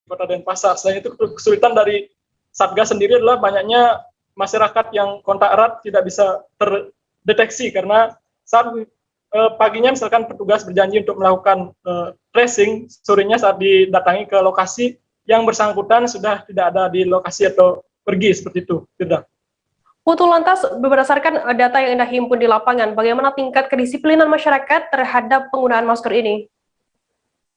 Kota Denpasar. Selain itu, kesulitan dari Satgas sendiri adalah banyaknya masyarakat yang kontak erat tidak bisa terdeteksi karena saat paginya misalkan petugas berjanji untuk melakukan tracing, sorenya saat didatangi ke lokasi yang bersangkutan sudah tidak ada di lokasi atau pergi seperti itu. Tidak. Putu, lantas berdasarkan data yang Anda himpun di lapangan, bagaimana tingkat kedisiplinan masyarakat terhadap penggunaan masker ini?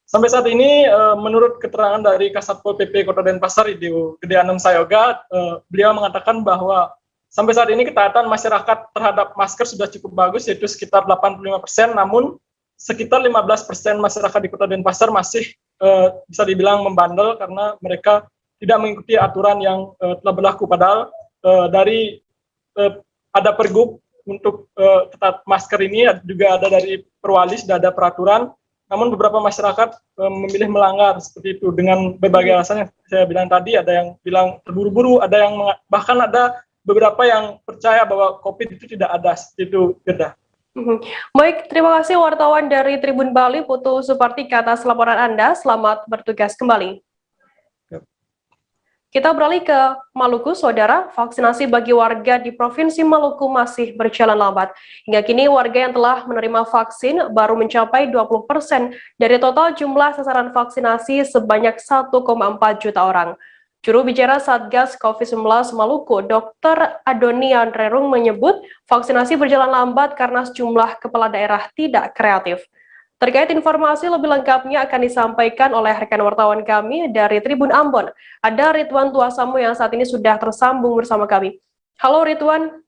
Sampai saat ini, menurut keterangan dari Kasatpol PP Kota Denpasar, Ibu Gede Anem Sayoga, beliau mengatakan bahwa sampai saat ini ketaatan masyarakat terhadap masker sudah cukup bagus, yaitu sekitar 85%, namun sekitar 15% masyarakat di Kota Denpasar masih bisa dibilang membandel karena mereka tidak mengikuti aturan yang telah berlaku. Padahal dari ada pergub untuk ketat masker ini juga ada dari Perwali, sudah ada peraturan. Namun beberapa masyarakat memilih melanggar seperti itu dengan berbagai alasan yang saya bilang tadi. Ada yang bilang terburu-buru, ada yang bahkan ada beberapa yang percaya bahwa COVID itu tidak ada, seperti itu, Gerda. Baik, terima kasih wartawan dari Tribun Bali, Putu Supartika, atas laporan Anda. Selamat bertugas kembali. Kita beralih ke Maluku, Saudara. Vaksinasi bagi warga di Provinsi Maluku masih berjalan lambat. Hingga kini warga yang telah menerima vaksin baru mencapai 20% dari total jumlah sasaran vaksinasi sebanyak 1,4 juta orang. Juru bicara Satgas COVID-19 Maluku, Dr. Adonian Rerung menyebut vaksinasi berjalan lambat karena sejumlah kepala daerah tidak kreatif. Terkait informasi lebih lengkapnya akan disampaikan oleh rekan wartawan kami dari Tribun Ambon. Ada Ridwan Tuasamu yang saat ini sudah tersambung bersama kami. Halo Ridwan.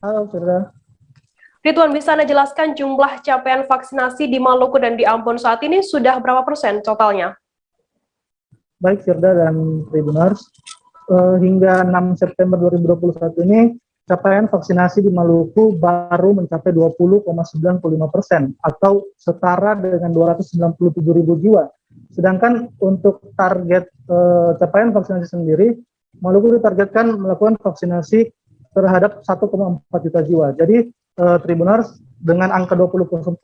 Halo Firda. Ridwan, bisa Anda jelaskan jumlah capaian vaksinasi di Maluku dan di Ambon saat ini sudah berapa persen totalnya? Baik Firda dan Tribuners, hingga 6 September 2021 ini capaian vaksinasi di Maluku baru mencapai 20,95% atau setara dengan 297.000 jiwa. Sedangkan untuk target capaian vaksinasi sendiri, Maluku ditargetkan melakukan vaksinasi terhadap 1,4 juta jiwa. Jadi Tribuners dengan angka 20,95%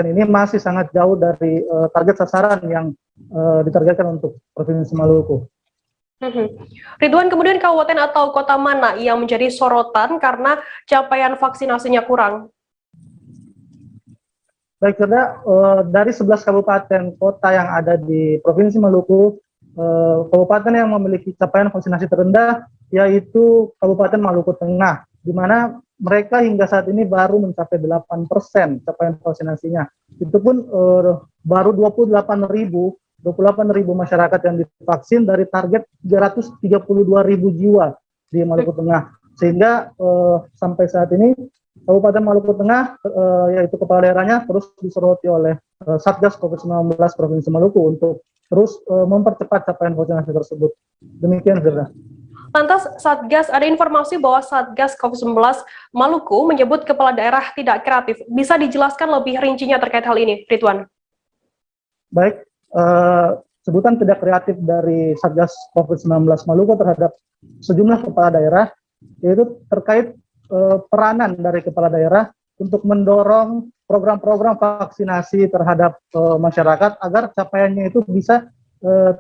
ini masih sangat jauh dari target sasaran yang ditargetkan untuk Provinsi Maluku. Ridwan, kemudian kabupaten atau kota mana yang menjadi sorotan karena capaian vaksinasinya kurang? Baik, Firda, dari 11 kabupaten kota yang ada di Provinsi Maluku, kabupaten yang memiliki capaian vaksinasi terendah yaitu Kabupaten Maluku Tengah, di mana mereka hingga saat ini baru mencapai 8% capaian vaksinasinya. Itu pun baru 28.000 masyarakat yang divaksin dari target 332.000 jiwa di Maluku Tengah. Sehingga sampai saat ini Kabupaten Maluku Tengah, yaitu kepala daerahnya, terus disoroti oleh Satgas COVID-19 Provinsi Maluku untuk terus mempercepat capaian vaksinasi tersebut. Demikian, Firda. Lantas, Satgas, ada informasi bahwa Satgas COVID-19 Maluku menyebut kepala daerah tidak kreatif. Bisa dijelaskan lebih rincinya terkait hal ini, Ridwan? Baik, sebutan tidak kreatif dari Satgas COVID-19 Maluku terhadap sejumlah kepala daerah, yaitu terkait peranan dari kepala daerah untuk mendorong program-program vaksinasi terhadap masyarakat agar capaiannya itu bisa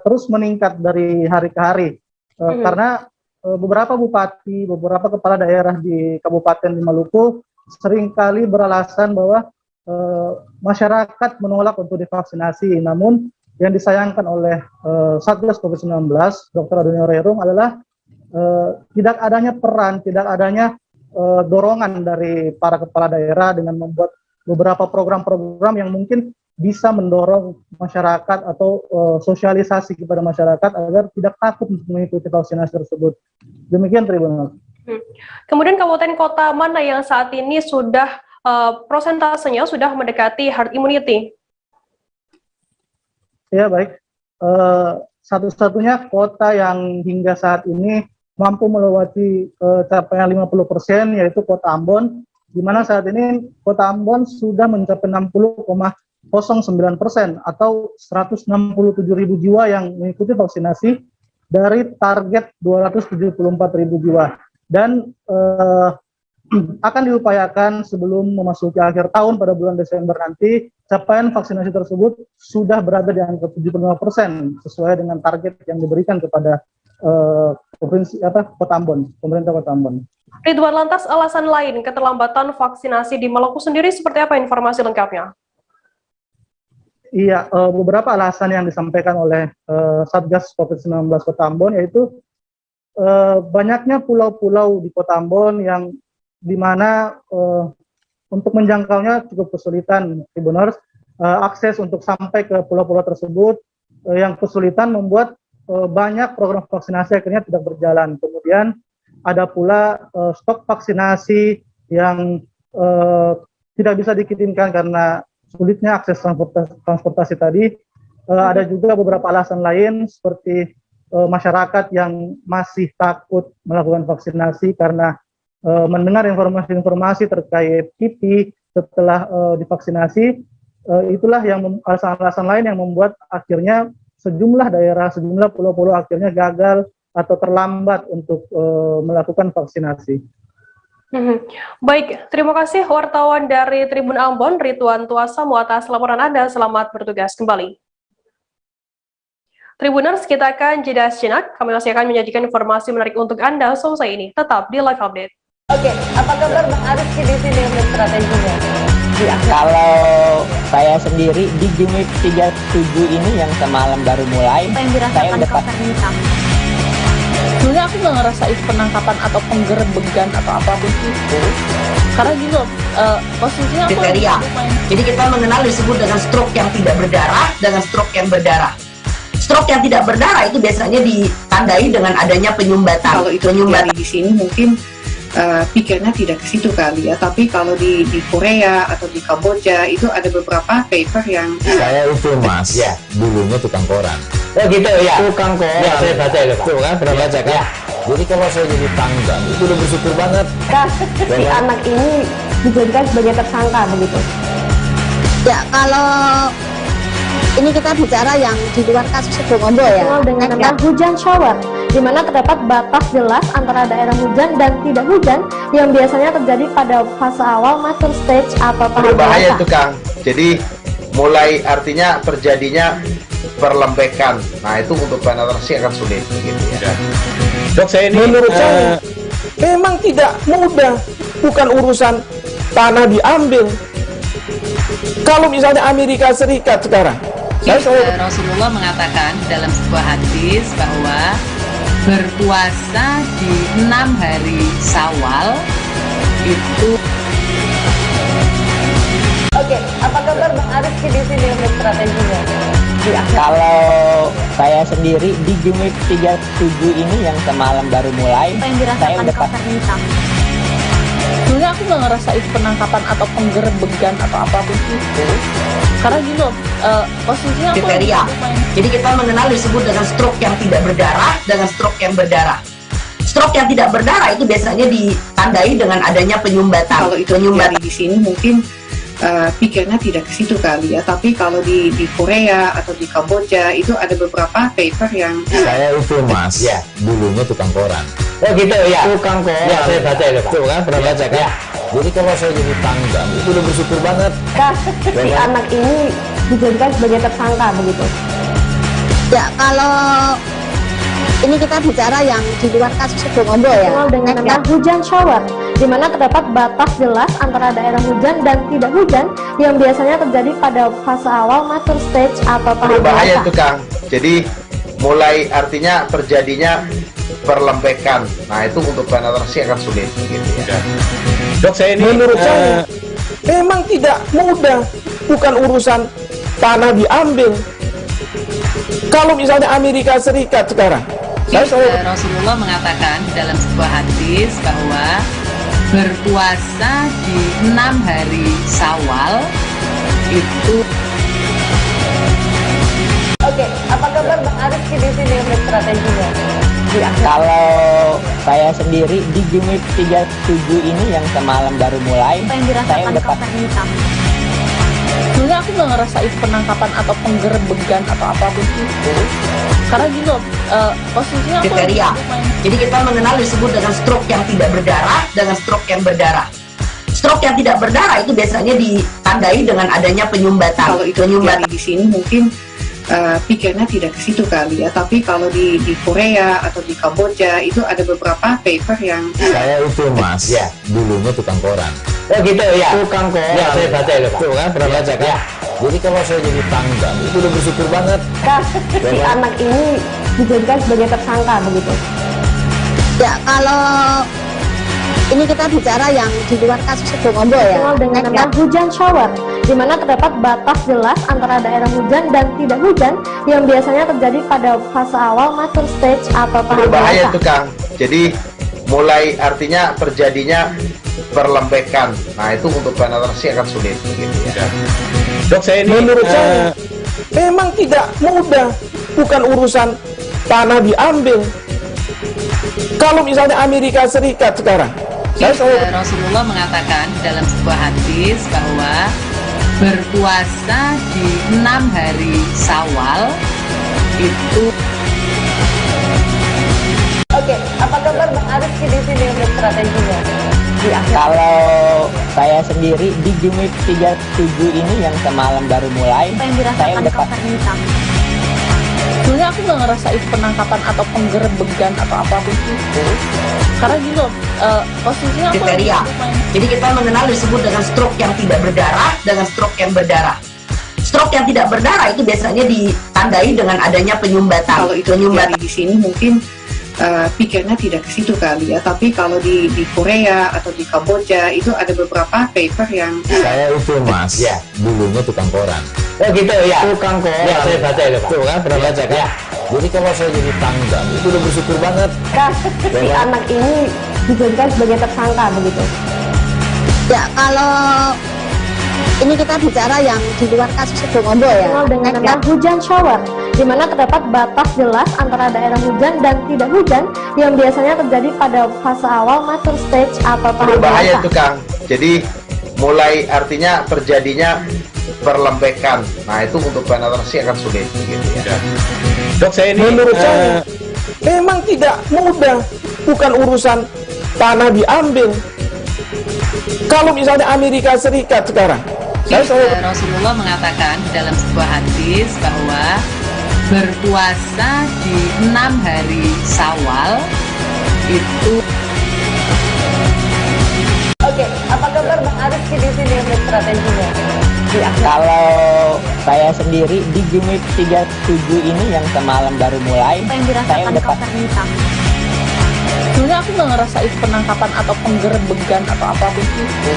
terus meningkat dari hari ke hari. Karena beberapa bupati, beberapa kepala daerah di Kabupaten di Maluku seringkali beralasan bahwa masyarakat menolak untuk divaksinasi. Namun yang disayangkan oleh Satgas COVID-19, Dr. Adonian Rerung, adalah tidak adanya peran, tidak adanya dorongan dari para kepala daerah dengan membuat beberapa program-program yang mungkin bisa mendorong masyarakat atau sosialisasi kepada masyarakat agar tidak takut untuk mengikuti vaksinasi tersebut. Demikian, Tribun. Kemudian kabupaten kota mana yang saat ini sudah prosentasenya sudah mendekati herd immunity? Ya, baik. Satu-satunya kota yang hingga saat ini mampu melewati capaian 50%, yaitu Kota Ambon, di mana saat ini Kota Ambon sudah mencapai 60,09% atau 167.000 jiwa yang mengikuti vaksinasi dari target 274.000 jiwa. Dan akan diupayakan sebelum memasuki akhir tahun pada bulan Desember nanti, capaian vaksinasi tersebut sudah berada di angka 75% sesuai dengan target yang diberikan kepada Kota Ambon, pemerintah Kota Ambon. Ridwan, lantas alasan lain keterlambatan vaksinasi di Maluku sendiri seperti apa informasi lengkapnya? Iya, beberapa alasan yang disampaikan oleh Satgas COVID-19 Kota Ambon yaitu banyaknya pulau-pulau di Kota Ambon yang di mana untuk menjangkaunya cukup kesulitan, Tribuners. Akses untuk sampai ke pulau-pulau tersebut yang kesulitan membuat banyak program vaksinasi akhirnya tidak berjalan. Kemudian ada pula stok vaksinasi yang tidak bisa dikirimkan karena sulitnya akses transportasi tadi. Ada juga beberapa alasan lain seperti masyarakat yang masih takut melakukan vaksinasi karena mendengar informasi-informasi terkait kipi setelah divaksinasi. Itulah yang alasan-alasan lain yang membuat akhirnya sejumlah daerah, sejumlah pulau-pulau akhirnya gagal atau terlambat untuk melakukan vaksinasi. Baik, terima kasih wartawan dari Tribun Ambon, Ridwan Tuasamu atas laporan Anda. Selamat bertugas kembali. Tribuners, kita akan jeda sejenak. Kami masih akan menyajikan informasi menarik untuk Anda selesai ini. Tetap di Live Update. Oke, apa kabar Bang Aris di sini untuk strateginya? Kalau saya sendiri di Gimik 37 ini yang semalam baru mulai, saya udah sebenarnya aku nggak ngerasain penangkapan atau penggerebegan atau apapun itu, karena gini loh, posisinya aku kriteria. Jadi kita mengenal disebut dengan stroke yang tidak berdarah dengan stroke yang berdarah. Stroke yang tidak berdarah itu biasanya ditandai dengan adanya penyumbatan. Kalau itu terjadi di sini mungkin pikirnya tidak ke situ kali ya, tapi kalau di Korea atau di Kamboja itu ada beberapa paper yang saya itu mas, ya dulunya tukang koran. Oh gitu ya, Tukang koran. Ya, saya baca itu Pak. Tuh kan, pernah baca kan? Ya. Jadi kalau saya jadi tangga, itu udah bersyukur banget. Si anak ini dijadikan sebagai tersangka begitu. Ya, kalau ini kita bicara yang di luar kasus Situbondo ya. Dengan nama hujan shower, di mana terdapat batas jelas antara daerah hujan dan tidak hujan yang biasanya terjadi pada fase awal mature stage atau tahap berbahaya itu Kang. Jadi mulai artinya terjadinya perlembekan. Nah itu untuk penetrasi akan sulit gitu ya. Dok, saya ini menurut saya memang tidak mudah, bukan urusan tanah diambil. Kalau misalnya Amerika Serikat sekarang, Rasulullah mengatakan dalam sebuah hadis bahwa berpuasa di 6 hari Syawal itu. Oke, apa kabar Bang Aris di sini untuk strateginya? Kalau saya sendiri di Gimik 37 ini yang semalam baru mulai, saya udah sebenarnya aku nggak ngerasain penangkapan atau penggerebegan atau apapun itu, karena gini loh, posisinya aku kriteria. Jadi kita mengenal disebut dengan stroke yang tidak berdarah dengan stroke yang berdarah. Stroke yang tidak berdarah itu biasanya ditandai dengan adanya penyumbatan. Kalau itu terjadi di sini mungkin pikirnya tidak ke situ kali ya, tapi kalau di Korea atau di Kamboja itu ada beberapa paper yang saya itu mas, ya dulunya tukang koran. Oh gitu ya, Tukang koran. Ya, saya baca itu Pak. Tuh kan, pernah baca kan? Ya. Jadi kalau saya jadi tangga, itu udah bersyukur banget. Si anak ini dijadikan sebagai tersangka begitu. Ya, kalau ini kita bicara yang di luar kasus Situbondo ya. Dengan nama hujan shower, di mana terdapat batas jelas antara daerah hujan dan tidak hujan yang biasanya terjadi pada fase awal mature stage atau tahap berbahaya itu Kang. Jadi mulai artinya terjadinya perlembekan. Nah itu untuk penetrasi akan sulit gitu ya. Dok, saya ini menurut saya memang tidak mudah, bukan urusan tanah diambil. Kalau misalnya Amerika Serikat sekarang, Rasulullah mengatakan dalam sebuah hadis bahwa berpuasa di 6 hari Syawal itu. Oke, apa kabar Bang Aris di sini untuk strateginya? Kalau saya sendiri di Gimik 37 ini yang semalam baru mulai, saya udah sebenarnya aku nggak ngerasain penangkapan atau penggerebegan atau apapun itu, Karena gini loh, posisinya aku kriteria. Jadi kita mengenal disebut dengan stroke yang tidak berdarah dengan stroke yang berdarah. Stroke yang tidak berdarah itu biasanya ditandai dengan adanya penyumbatan. Kalau itu penyumbatan di sini mungkin pikirnya tidak ke situ kali ya, tapi kalau di Korea atau di Kamboja itu ada beberapa paper yang saya itu mas ya dulunya tukang koran. Oh gitu ya, Tukang koran ya saya baca itu Pak. tuh kan pernah baca kan Ya. jadi kalau saya jadi tanggal itu udah bersyukur banget. Si anak ini dijadikan sebagai tersangka begitu. Ya, kalau ini kita bicara yang di luar kasus Situbondo ya, dengan nama hujan shower, di mana terdapat batas jelas antara daerah hujan dan tidak hujan yang biasanya terjadi pada fase awal mature stage atau tahap Berbahaya dewasa. itu Kang. Jadi mulai artinya terjadinya perlembekan. Nah itu untuk penetrasi akan sulit gitu ya. Dok, saya ini menurut saya memang tidak mudah, bukan urusan tanah diambil. Kalau misalnya Amerika Serikat sekarang, Rasulullah mengatakan dalam sebuah hadis bahwa berpuasa di 6 hari Syawal itu. Oke, apa kabar Bang Arif di sini untuk strateginya? Kalau saya sendiri di Jumit 37 ini yang semalam baru mulai, saya udah sebenarnya aku nggak ngerasa itu penangkapan atau penggerebegan atau apapun itu. Karena gini loh, posisinya aku kriteria. Jadi kita mengenal disebut dengan stroke yang tidak berdarah dengan stroke yang berdarah. Stroke yang tidak berdarah itu biasanya ditandai dengan adanya penyumbatan. kalau itu penyumbatan di sini mungkin pikirnya tidak ke situ kali ya, tapi kalau di Korea atau di Kamboja itu ada beberapa paper yang Saya itu mas ya dulunya tukang koran. Oh gitu ya, Tukang koran ya saya baca itu Pak. tuh kan pernah baca kan Ya. jadi kalau saya jadi tanggal itu udah bersyukur banget. Si anak ini dijadikan sebagai tersangka begitu. Ya, kalau ini kita bicara yang di luar kasus Situbondo ya, dengan nama hujan shower, di mana terdapat batas jelas antara daerah hujan dan tidak hujan yang biasanya terjadi pada fase awal mature stage atau tahap Berbahaya dewasa. itu Kang. Jadi mulai artinya terjadinya perlembekan. Nah itu untuk penetrasi akan sulit gitu ya. Dok, saya ini menurut saya memang tidak mudah, bukan urusan tanah diambil. Kalau misalnya Amerika Serikat sekarang, Rasulullah mengatakan dalam sebuah hadis bahwa berpuasa di 6 hari Syawal itu. Oke, apa kabar Bang Arif di sini untuk strateginya? Kalau saya sendiri di Jumit 37 ini yang semalam baru mulai, saya udah sebenarnya aku nggak ngerasa itu penangkapan atau penggerebegan atau apapun itu.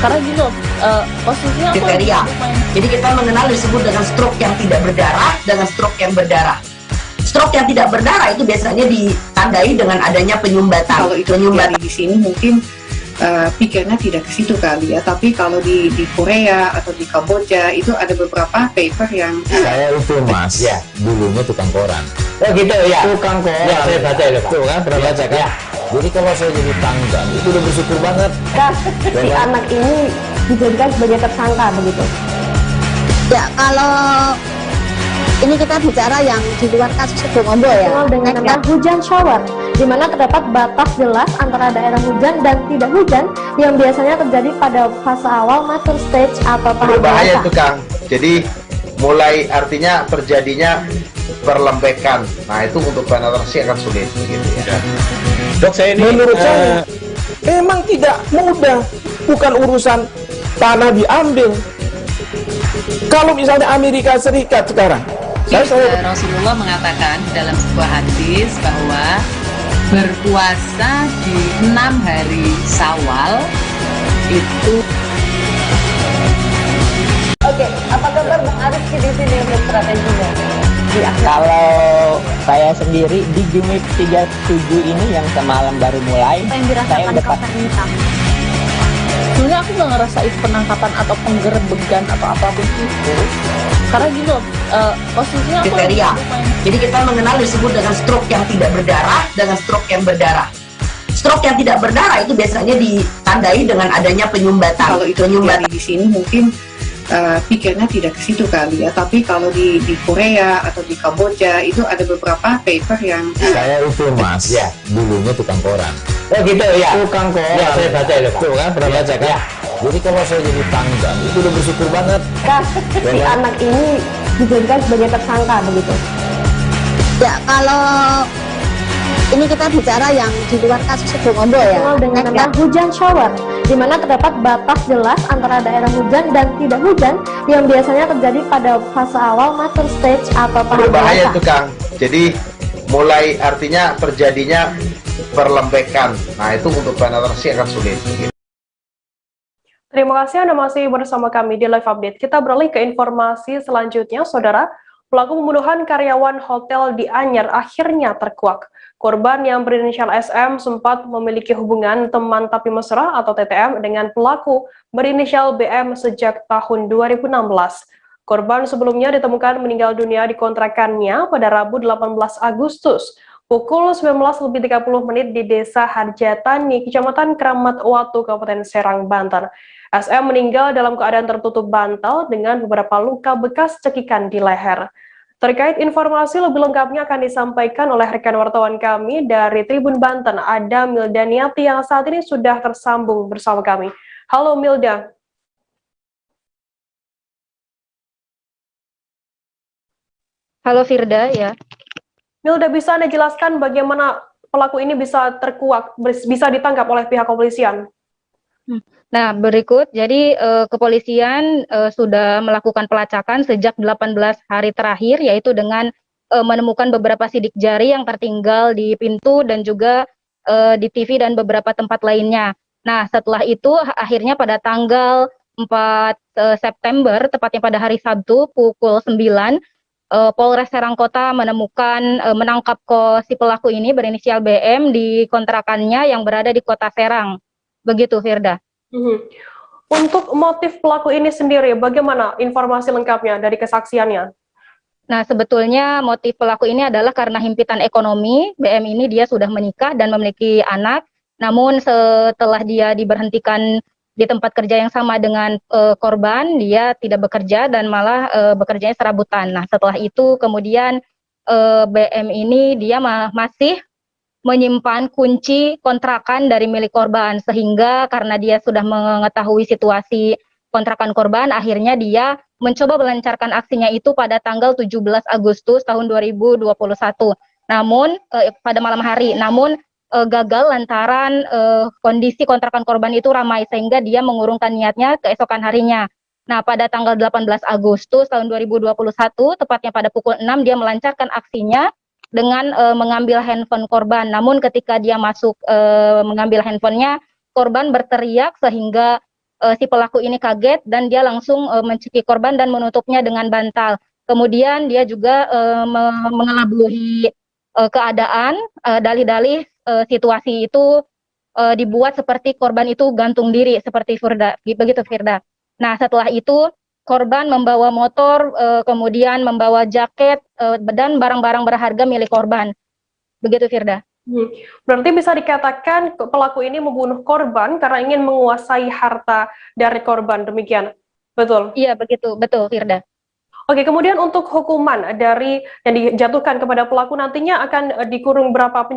Karena gini loh, posisinya aku kriteria. Jadi kita mengenal disebut dengan stroke yang tidak berdarah dengan stroke yang berdarah. Stroke yang tidak berdarah itu biasanya ditandai dengan adanya penyumbatan. kalau itu penyumbatan di sini mungkin pikirnya tidak ke situ kali ya, tapi kalau di Korea atau di Kamboja itu ada beberapa paper yang Saya itu mas ya dulunya tukang koran. Oh gitu ya, Tukang koran ya saya baca itu Pak. tuh kan pernah baca kan Ya. jadi kalau saya jadi tanggal itu udah bersyukur banget. Si anak ini dijadikan sebagai tersangka begitu. Ya, kalau ini kita bicara yang di luar kasus Situbondo ya, dengan nama hujan shower, di mana terdapat batas jelas antara daerah hujan dan tidak hujan yang biasanya terjadi pada fase awal mature stage atau tahap Berbahaya dewasa. itu Kang. Jadi mulai artinya terjadinya perlembekan. Nah itu untuk penetrasi akan sulit gitu ya. Dok, saya ini menurut saya memang tidak mudah, bukan urusan tanah diambil. Kalau misalnya Amerika Serikat sekarang, Rasulullah mengatakan dalam sebuah hadis bahwa berpuasa di 6 hari Syawal itu. Oke, apa kabar Bang Arif di sini untuk strateginya? Kalau saya sendiri di Jumit 37 ini yang semalam baru mulai, saya udah sebenarnya aku nggak ngerasa itu penangkapan atau penggerebegan atau apapun itu. Karena gini loh, posisinya aku kriteria. Jadi kita mengenal disebut dengan stroke yang tidak berdarah dengan stroke yang berdarah. Stroke yang tidak berdarah itu biasanya ditandai dengan adanya penyumbatan. kalau itu penyumbatan di sini mungkin pikirnya tidak ke situ kali ya, tapi kalau di Korea atau di Kamboja itu ada beberapa paper yang Saya itu mas, ya dulunya tukang koran. Oh gitu ya. Tukang koran. Ya, saya baca itu, Pak. Tuh kan, pernah baca kan? Ya. Jadi kalau saya jadi tanggang, itu udah bersyukur banget. Si anak ini dijadikan sebagai tersangka begitu. Ya, kalau ini kita bicara yang di luar kasus Situbondo ya, dengan nama hujan shower, di mana terdapat batas jelas antara daerah hujan dan tidak hujan yang biasanya terjadi pada fase awal mature stage atau tahap Berbahaya dewasa. itu Kang. Jadi mulai artinya terjadinya perlembekan. Nah itu untuk penetrasi akan sulit. Terima kasih Anda masih bersama kami di Live Update. Kita beralih ke informasi selanjutnya, Saudara. Pelaku pembunuhan karyawan hotel di Anyer akhirnya terkuak. Korban yang berinisial SM sempat memiliki hubungan teman tapi mesra atau TTM dengan pelaku berinisial BM sejak tahun 2016. Korban sebelumnya ditemukan meninggal dunia di kontrakannya pada Rabu 18 Agustus. Pukul 19.30 di Desa Harjatani, Kecamatan Kramat Watu, Kabupaten Serang, Banten. SM meninggal dalam keadaan tertutup bantal dengan beberapa luka bekas cekikan di leher. Terkait informasi lebih lengkapnya akan disampaikan oleh rekan wartawan kami dari Tribun Banten, ada Milda Niati yang saat ini sudah tersambung bersama kami. Halo Milda. Halo Firda, ya. Milda, bisa Anda jelaskan bagaimana pelaku ini bisa terkuak, bisa ditangkap oleh pihak kepolisian? Nah, berikut, jadi kepolisian sudah melakukan pelacakan sejak 18 hari terakhir, yaitu dengan menemukan beberapa sidik jari yang tertinggal di pintu dan juga di TV dan beberapa tempat lainnya. Nah, setelah itu akhirnya pada tanggal 4 September, tepatnya pada hari Sabtu pukul 9, Polres Serang Kota menangkap si pelaku ini berinisial BM di kontrakannya yang berada di Kota Serang. Begitu, Firda. Untuk motif pelaku ini sendiri, bagaimana informasi lengkapnya dari kesaksiannya? Nah, sebetulnya motif pelaku ini adalah karena himpitan ekonomi. BM ini dia sudah menikah dan memiliki anak, namun setelah dia diberhentikan di tempat kerja yang sama dengan korban, dia tidak bekerja dan malah bekerjanya serabutan. Nah, setelah itu kemudian BM ini dia masih menyimpan kunci kontrakan dari milik korban, sehingga karena dia sudah mengetahui situasi kontrakan korban, akhirnya dia mencoba melancarkan aksinya itu pada tanggal 17 Agustus tahun 2021. Namun pada malam hari, gagal lantaran kondisi kontrakan korban itu ramai, sehingga dia mengurungkan niatnya keesokan harinya. Nah, pada tanggal 18 Agustus tahun 2021, tepatnya pada pukul 6, dia melancarkan aksinya dengan mengambil handphone korban. Namun ketika dia masuk mengambil handphonenya, korban berteriak sehingga si pelaku ini kaget dan dia langsung mencekik korban dan menutupnya dengan bantal. Kemudian dia juga mengelabui keadaan, dalih-dalih situasi itu dibuat seperti korban itu gantung diri, seperti Firda, begitu Firda. Nah, setelah itu korban membawa motor, kemudian membawa jaket dan barang-barang berharga milik korban. Begitu, Firda. Berarti bisa dikatakan pelaku ini membunuh korban karena ingin menguasai harta dari korban, demikian? Betul? Iya, begitu. Betul, Firda. Oke, kemudian untuk hukuman dari yang dijatuhkan kepada pelaku nantinya akan dikurung berapa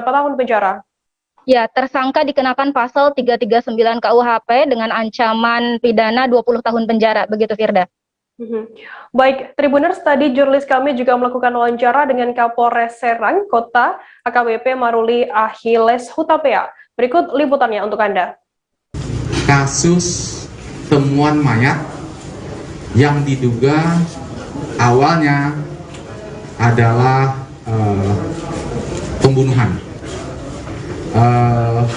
tahun penjara? Ya, tersangka dikenakan pasal 339 KUHP dengan ancaman pidana 20 tahun penjara, begitu Firda. Baik, Tribuners, tadi jurnalis kami juga melakukan wawancara dengan Kapolres Serang Kota, AKBP Maruli Achilles Hutapea. Berikut liputannya untuk Anda. Kasus temuan mayat yang diduga awalnya adalah pembunuhan.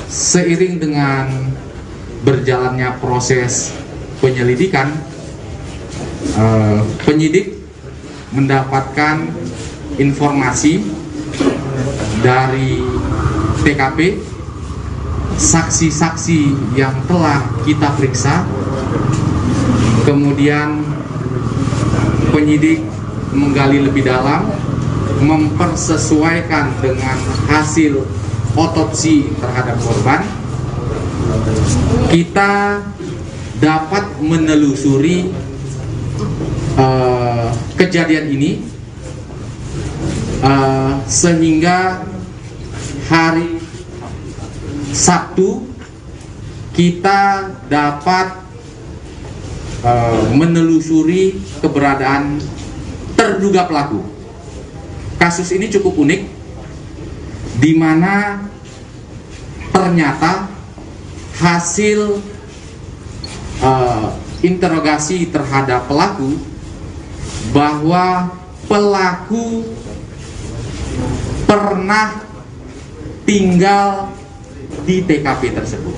Seiring dengan berjalannya proses penyelidikan, penyidik mendapatkan informasi dari TKP, saksi-saksi yang telah kita periksa, kemudian penyidik menggali lebih dalam, mempersesuaikan dengan hasil otopsi terhadap korban, kita dapat menelusuri kejadian ini sehingga hari Sabtu kita dapat menelusuri keberadaan terduga pelaku. Kasus ini cukup unik, di mana ternyata hasil interogasi terhadap pelaku bahwa pelaku pernah tinggal di TKP tersebut,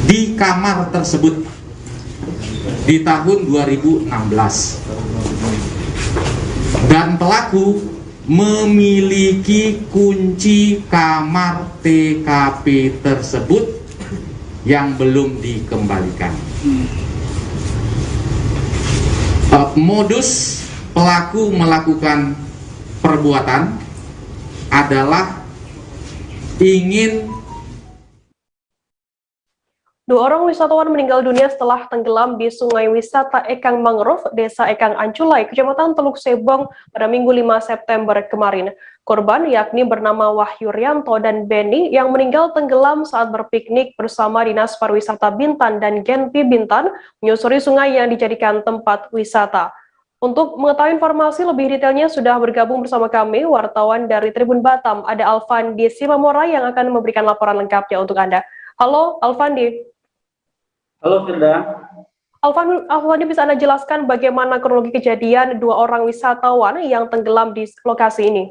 di kamar tersebut di tahun 2016, dan pelaku memiliki kunci kamar TKP tersebut yang belum dikembalikan. Modus pelaku melakukan perbuatan adalah ingin. Dua orang wisatawan meninggal dunia setelah tenggelam di Sungai Wisata Ekang Mangrove, Desa Ekang Anculai, Kecamatan Teluk Sebong pada Minggu 5 September kemarin. Korban yakni bernama Wahyu Rianto dan Beni yang meninggal tenggelam saat berpiknik bersama Dinas Pariwisata Bintan dan Genpi Bintan menyusuri sungai yang dijadikan tempat wisata. Untuk mengetahui informasi lebih detailnya sudah bergabung bersama kami wartawan dari Tribun Batam, ada Alfandi Simamora yang akan memberikan laporan lengkapnya untuk Anda. Halo Alfandi. Halo Firda. Alfandi, bisa Anda jelaskan bagaimana kronologi kejadian dua orang wisatawan yang tenggelam di lokasi ini?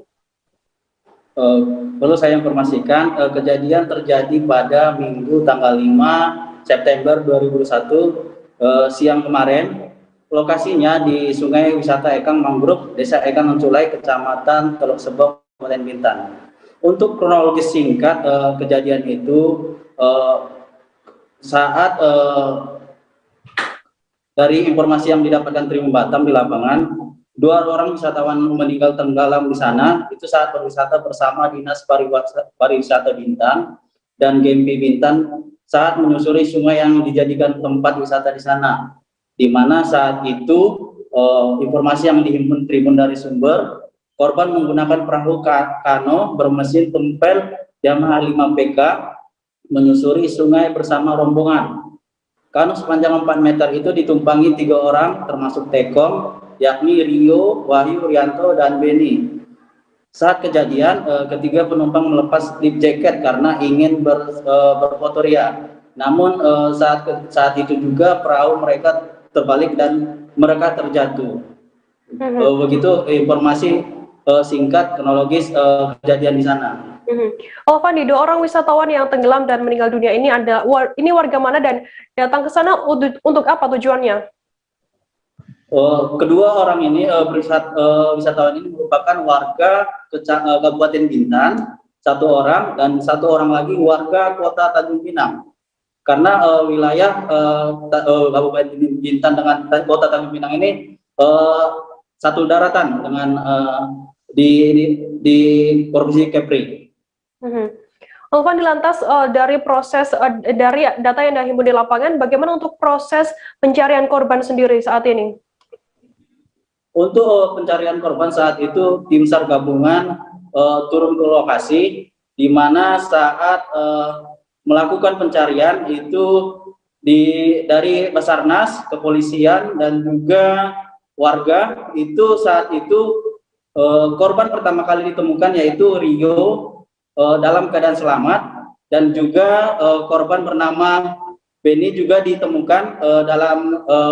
Perlu saya informasikan, kejadian terjadi pada Minggu tanggal 5 September 2021 siang kemarin. Lokasinya di Sungai Wisata Ekang Mangrove, Desa Ekang Anculai, Kecamatan Teluk Sebong, Kabupaten Bintan. Untuk kronologis singkat kejadian itu, saat dari informasi yang didapatkan Tribun Batam di lapangan, dua orang wisatawan meninggal tenggelam di sana itu saat berwisata bersama Dinas Pariwisata Bintan dan Genpi Bintan saat menyusuri sungai yang dijadikan tempat wisata di sana, di mana saat itu informasi yang dihimpun Tribun dari sumber, korban menggunakan perahu kano bermesin tempel Yamaha 5 PK menyusuri sungai bersama rombongan. Kano sepanjang 4 meter itu ditumpangi 3 orang termasuk tekong, yakni Rio, Wahyu Rianto, dan Beni. Saat kejadian, ketiga penumpang melepas life jacket karena ingin berfoto ria. Namun saat itu juga perahu mereka terbalik dan mereka terjatuh. Begitu informasi singkat kronologis kejadian di sana. Alfandi, dua orang wisatawan yang tenggelam dan meninggal dunia ini ini warga mana dan datang ke sana untuk apa tujuannya? Kedua orang ini wisatawan ini merupakan warga Kabupaten Bintan, 1 orang, dan 1 orang lagi warga Kota Tanjung Pinang. Karena wilayah Kabupaten Bintan dengan Kota Tanjung Pinang ini satu daratan dengan di Provinsi Kepri. Alfandi, lantas dari dari data yang dihimpun di lapangan, bagaimana untuk proses pencarian korban sendiri saat ini? Untuk pencarian korban saat itu tim SAR gabungan turun ke lokasi, di mana saat melakukan pencarian itu dari Basarnas, kepolisian, dan juga warga itu saat itu korban pertama kali ditemukan yaitu Rio dalam keadaan selamat, dan juga korban bernama Beni juga ditemukan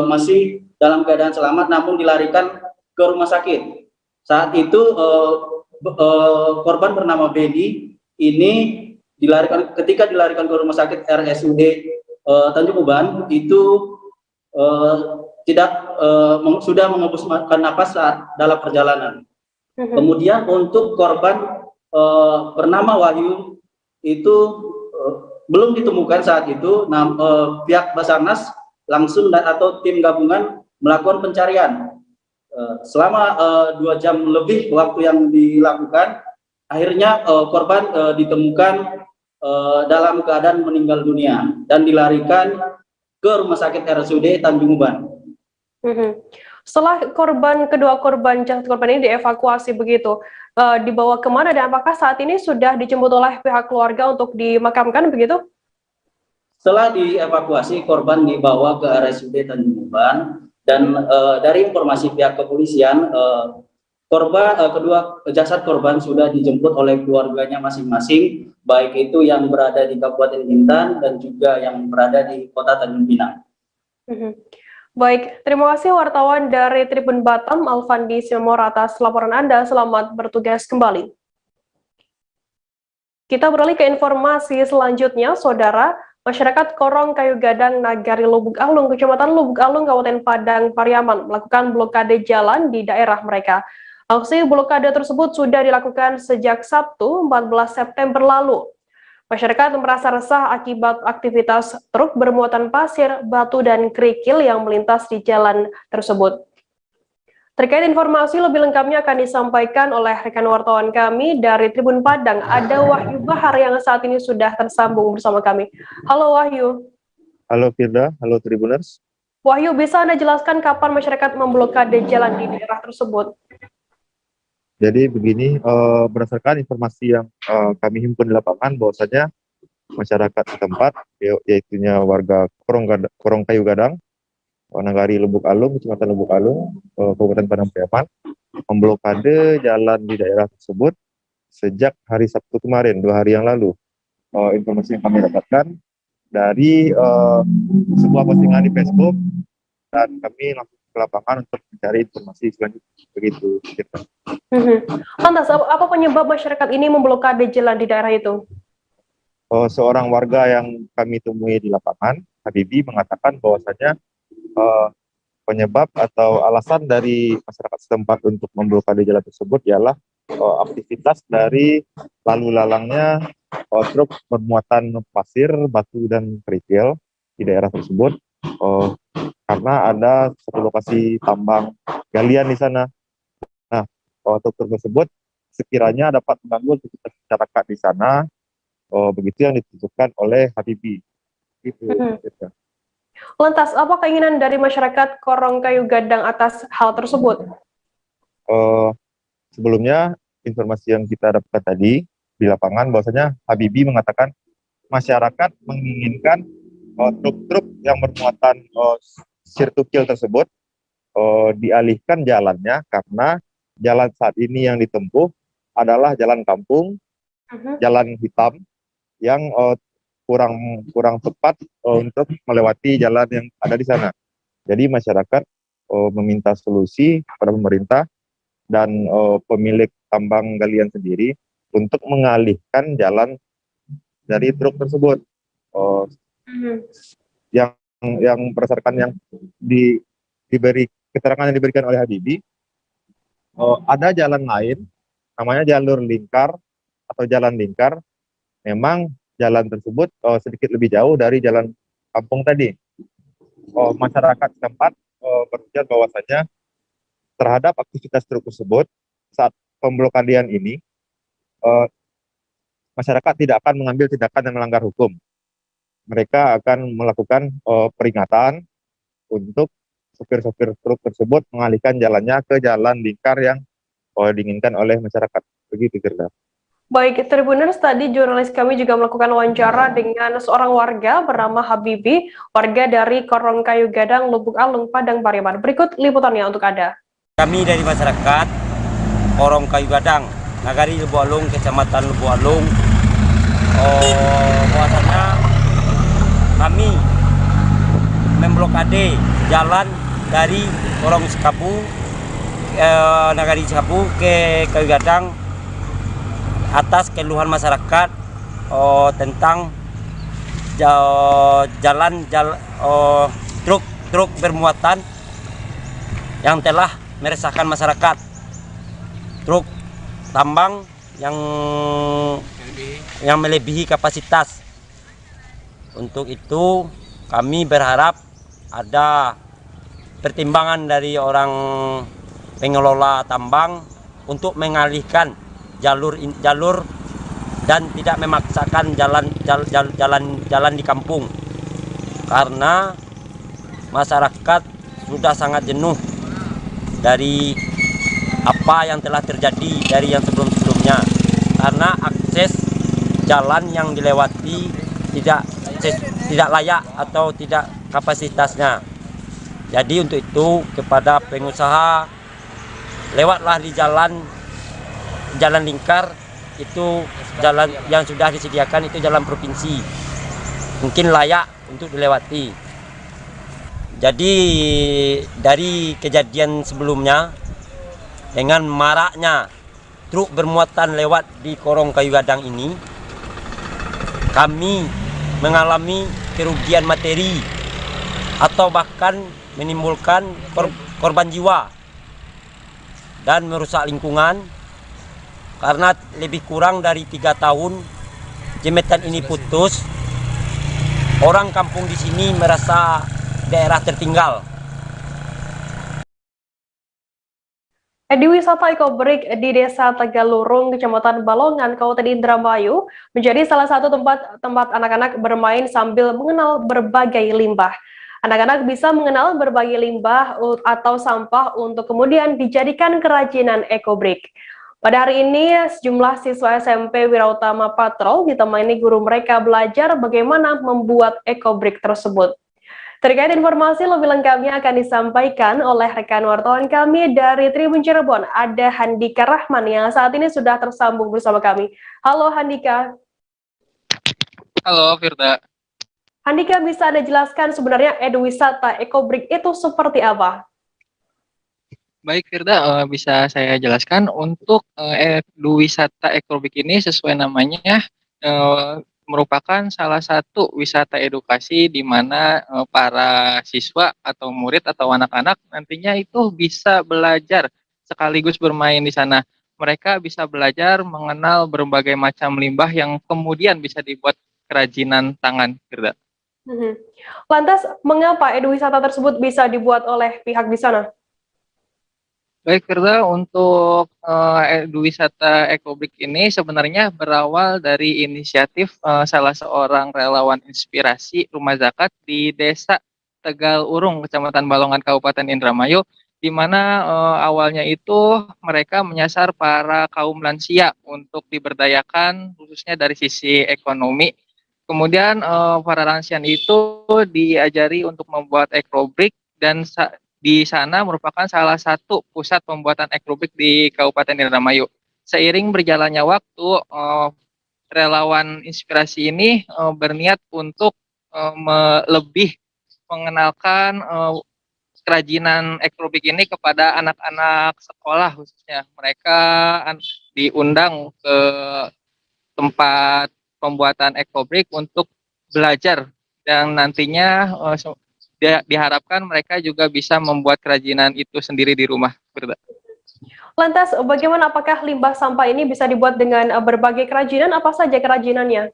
masih dalam keadaan selamat namun dilarikan ke rumah sakit. Saat itu korban bernama Beni ini ketika dilarikan ke rumah sakit RSUD Tanjung Uban itu sudah menghembuskan napas saat dalam perjalanan. Kemudian untuk korban bernama Wahyu itu belum ditemukan saat itu. Pihak Basarnas langsung atau tim gabungan melakukan pencarian selama 2 jam lebih waktu yang dilakukan. Akhirnya korban ditemukan dalam keadaan meninggal dunia dan dilarikan ke rumah sakit RSUD Tanjung Uban. Setelah kedua korban ini dievakuasi begitu, dibawa kemana dan apakah saat ini sudah dijemput oleh pihak keluarga untuk dimakamkan begitu? Setelah dievakuasi, korban dibawa ke RSUD Tanjung Uban dan dari informasi pihak kepolisian, kedua jasad korban sudah dijemput oleh keluarganya masing-masing, baik itu yang berada di Kabupaten Bintan dan juga yang berada di Kota Tanjung Pinang. Baik, terima kasih wartawan dari Tribun Batam, Alfandi Simor atas laporan Anda. Selamat bertugas kembali. Kita beralih ke informasi selanjutnya, Saudara. Masyarakat Korong Kayu Gadang, Nagari Lubuk Alung, Kecamatan Lubuk Alung, Kabupaten Padang, Pariaman, melakukan blokade jalan di daerah mereka. Aksi blokade tersebut sudah dilakukan sejak Sabtu 14 September lalu. Masyarakat merasa resah akibat aktivitas truk bermuatan pasir, batu, dan kerikil yang melintas di jalan tersebut. Terkait informasi lebih lengkapnya akan disampaikan oleh rekan wartawan kami dari Tribun Padang. Ada Wahyu Bahar yang saat ini sudah tersambung bersama kami. Halo Wahyu. Halo Firda, halo Tribuners. Wahyu, bisa Anda jelaskan kapan masyarakat memblokade jalan di daerah tersebut? Jadi begini, berdasarkan informasi yang kami himpun di lapangan, bahwasanya masyarakat setempat, yaitunya warga Korong Kayu Gadang, Nagari Lubuk Alung, Kecamatan Lubuk Alung, Kabupaten Padang Pariaman, memblokade jalan di daerah tersebut sejak hari Sabtu kemarin, 2 hari yang lalu. Informasi yang kami dapatkan dari sebuah postingan di Facebook, dan kami langsung ke lapangan untuk mencari informasi selanjutnya. Begitu. Lantas, apa penyebab masyarakat ini memblokade jalan di daerah itu? Seorang warga yang kami temui di lapangan, Habibi, mengatakan bahwasanya penyebab atau alasan dari masyarakat setempat untuk memblokade jalan tersebut ialah aktivitas dari lalu lalangnya truk bermuatan pasir, batu, dan kerikil di daerah tersebut, karena ada satu lokasi tambang galian di sana. Nah, truk tersebut sekiranya dapat mengganggu aktivitas masyarakat di sana, begitu yang ditentukan oleh Habibi. Gitu. Lantas, apa keinginan dari masyarakat Korong Kayu Gadang atas hal tersebut? Sebelumnya, informasi yang kita dapatkan tadi di lapangan, bahwasanya Habibi mengatakan masyarakat menginginkan truk-truk yang bermuatan sirtukil tersebut dialihkan jalannya, karena jalan saat ini yang ditempuh adalah jalan kampung, jalan hitam yang kurang tepat untuk melewati jalan yang ada di sana. Jadi masyarakat meminta solusi kepada pemerintah dan pemilik tambang galian sendiri untuk mengalihkan jalan dari truk tersebut. Yang berdasarkan yang diberi keterangan yang diberikan oleh Habibi, ada jalan lain namanya jalur lingkar atau jalan lingkar. Memang jalan tersebut sedikit lebih jauh dari jalan kampung tadi. Masyarakat setempat berujar bahwasanya terhadap aktivitas truk tersebut saat pemblokadean ini, masyarakat tidak akan mengambil tindakan yang melanggar hukum. Mereka akan melakukan peringatan untuk sopir-sopir truk tersebut mengalihkan jalannya ke jalan lingkar yang diinginkan oleh masyarakat. Begitu, Firda. Baik, Tribuners, tadi jurnalis kami juga melakukan wawancara dengan seorang warga bernama Habibi, warga dari Korong Kayu Gadang, Lubuk Alung, Padang Pariaman. Berikut liputannya untuk Anda. Kami dari masyarakat Korong Kayu Gadang, Nagari Lubuk Alung, Kecamatan Lubuk Alung, bahwasanya kami memblokade jalan dari Korong Sekapu, Nagari Sekapu ke Kayu Gadang atas keluhan masyarakat tentang truk bermuatan yang telah meresahkan masyarakat, truk tambang yang melebihi kapasitas. Untuk itu kami berharap ada pertimbangan dari orang pengelola tambang untuk mengalihkan jalur dan tidak memaksakan jalan di kampung, karena masyarakat sudah sangat jenuh dari apa yang telah terjadi dari yang sebelum-sebelumnya, karena akses jalan yang dilewati tidak layak atau tidak kapasitasnya. Jadi untuk itu kepada pengusaha, lewatlah di jalan lingkar, itu jalan yang sudah disediakan, itu jalan provinsi, mungkin layak untuk dilewati. Jadi dari kejadian sebelumnya, dengan maraknya truk bermuatan lewat di Korong Kayu Gadang ini, kami mengalami kerugian materi atau bahkan menimbulkan korban jiwa dan merusak lingkungan, karena lebih kurang dari 3 tahun jembatan ini putus. Orang kampung di sini merasa daerah tertinggal. Di wisata ekobrik di Desa Tegalurung, Kecamatan Balongan, Kabupaten Indramayu, menjadi salah satu tempat anak-anak bermain sambil mengenal berbagai limbah. Anak-anak bisa mengenal berbagai limbah atau sampah untuk kemudian dijadikan kerajinan ekobrik. Pada hari ini, sejumlah siswa SMP Wirautama Patrol ditemani guru mereka belajar bagaimana membuat ekobrik tersebut. Terkait informasi lebih lengkapnya akan disampaikan oleh rekan wartawan kami dari Tribun Cirebon, ada Handika Rahman yang saat ini sudah tersambung bersama kami. Halo Handika. Halo Firda. Handika, bisa Anda jelaskan sebenarnya eduwisata ekobrik itu seperti apa? Baik Firda, bisa saya jelaskan. Untuk eduwisata ekobrik ini sesuai namanya, merupakan salah satu wisata edukasi di mana para siswa atau murid atau anak-anak nantinya itu bisa belajar sekaligus bermain di sana. Mereka bisa belajar mengenal berbagai macam limbah yang kemudian bisa dibuat kerajinan tangan, Firda. Lantas, mengapa eduwisata tersebut bisa dibuat oleh pihak di sana? Baik Firda, untuk eduwisata ekobrik ini sebenarnya berawal dari inisiatif salah seorang relawan inspirasi rumah zakat di Desa Tegalurung, Kecamatan Balongan, Kabupaten Indramayu, di mana awalnya itu mereka menyasar para kaum lansia untuk diberdayakan khususnya dari sisi ekonomi. Kemudian para lansia itu diajari untuk membuat ekobrik, dan di sana merupakan salah satu pusat pembuatan ekobrik di Kabupaten Indramayu. Seiring berjalannya waktu, relawan inspirasi ini berniat untuk lebih mengenalkan kerajinan ekobrik ini kepada anak-anak sekolah khususnya. Mereka diundang ke tempat pembuatan ekobrik untuk belajar, dan nantinya diharapkan mereka juga bisa membuat kerajinan itu sendiri di rumah. Lantas, bagaimana, apakah limbah sampah ini bisa dibuat dengan berbagai kerajinan? Apa saja kerajinannya?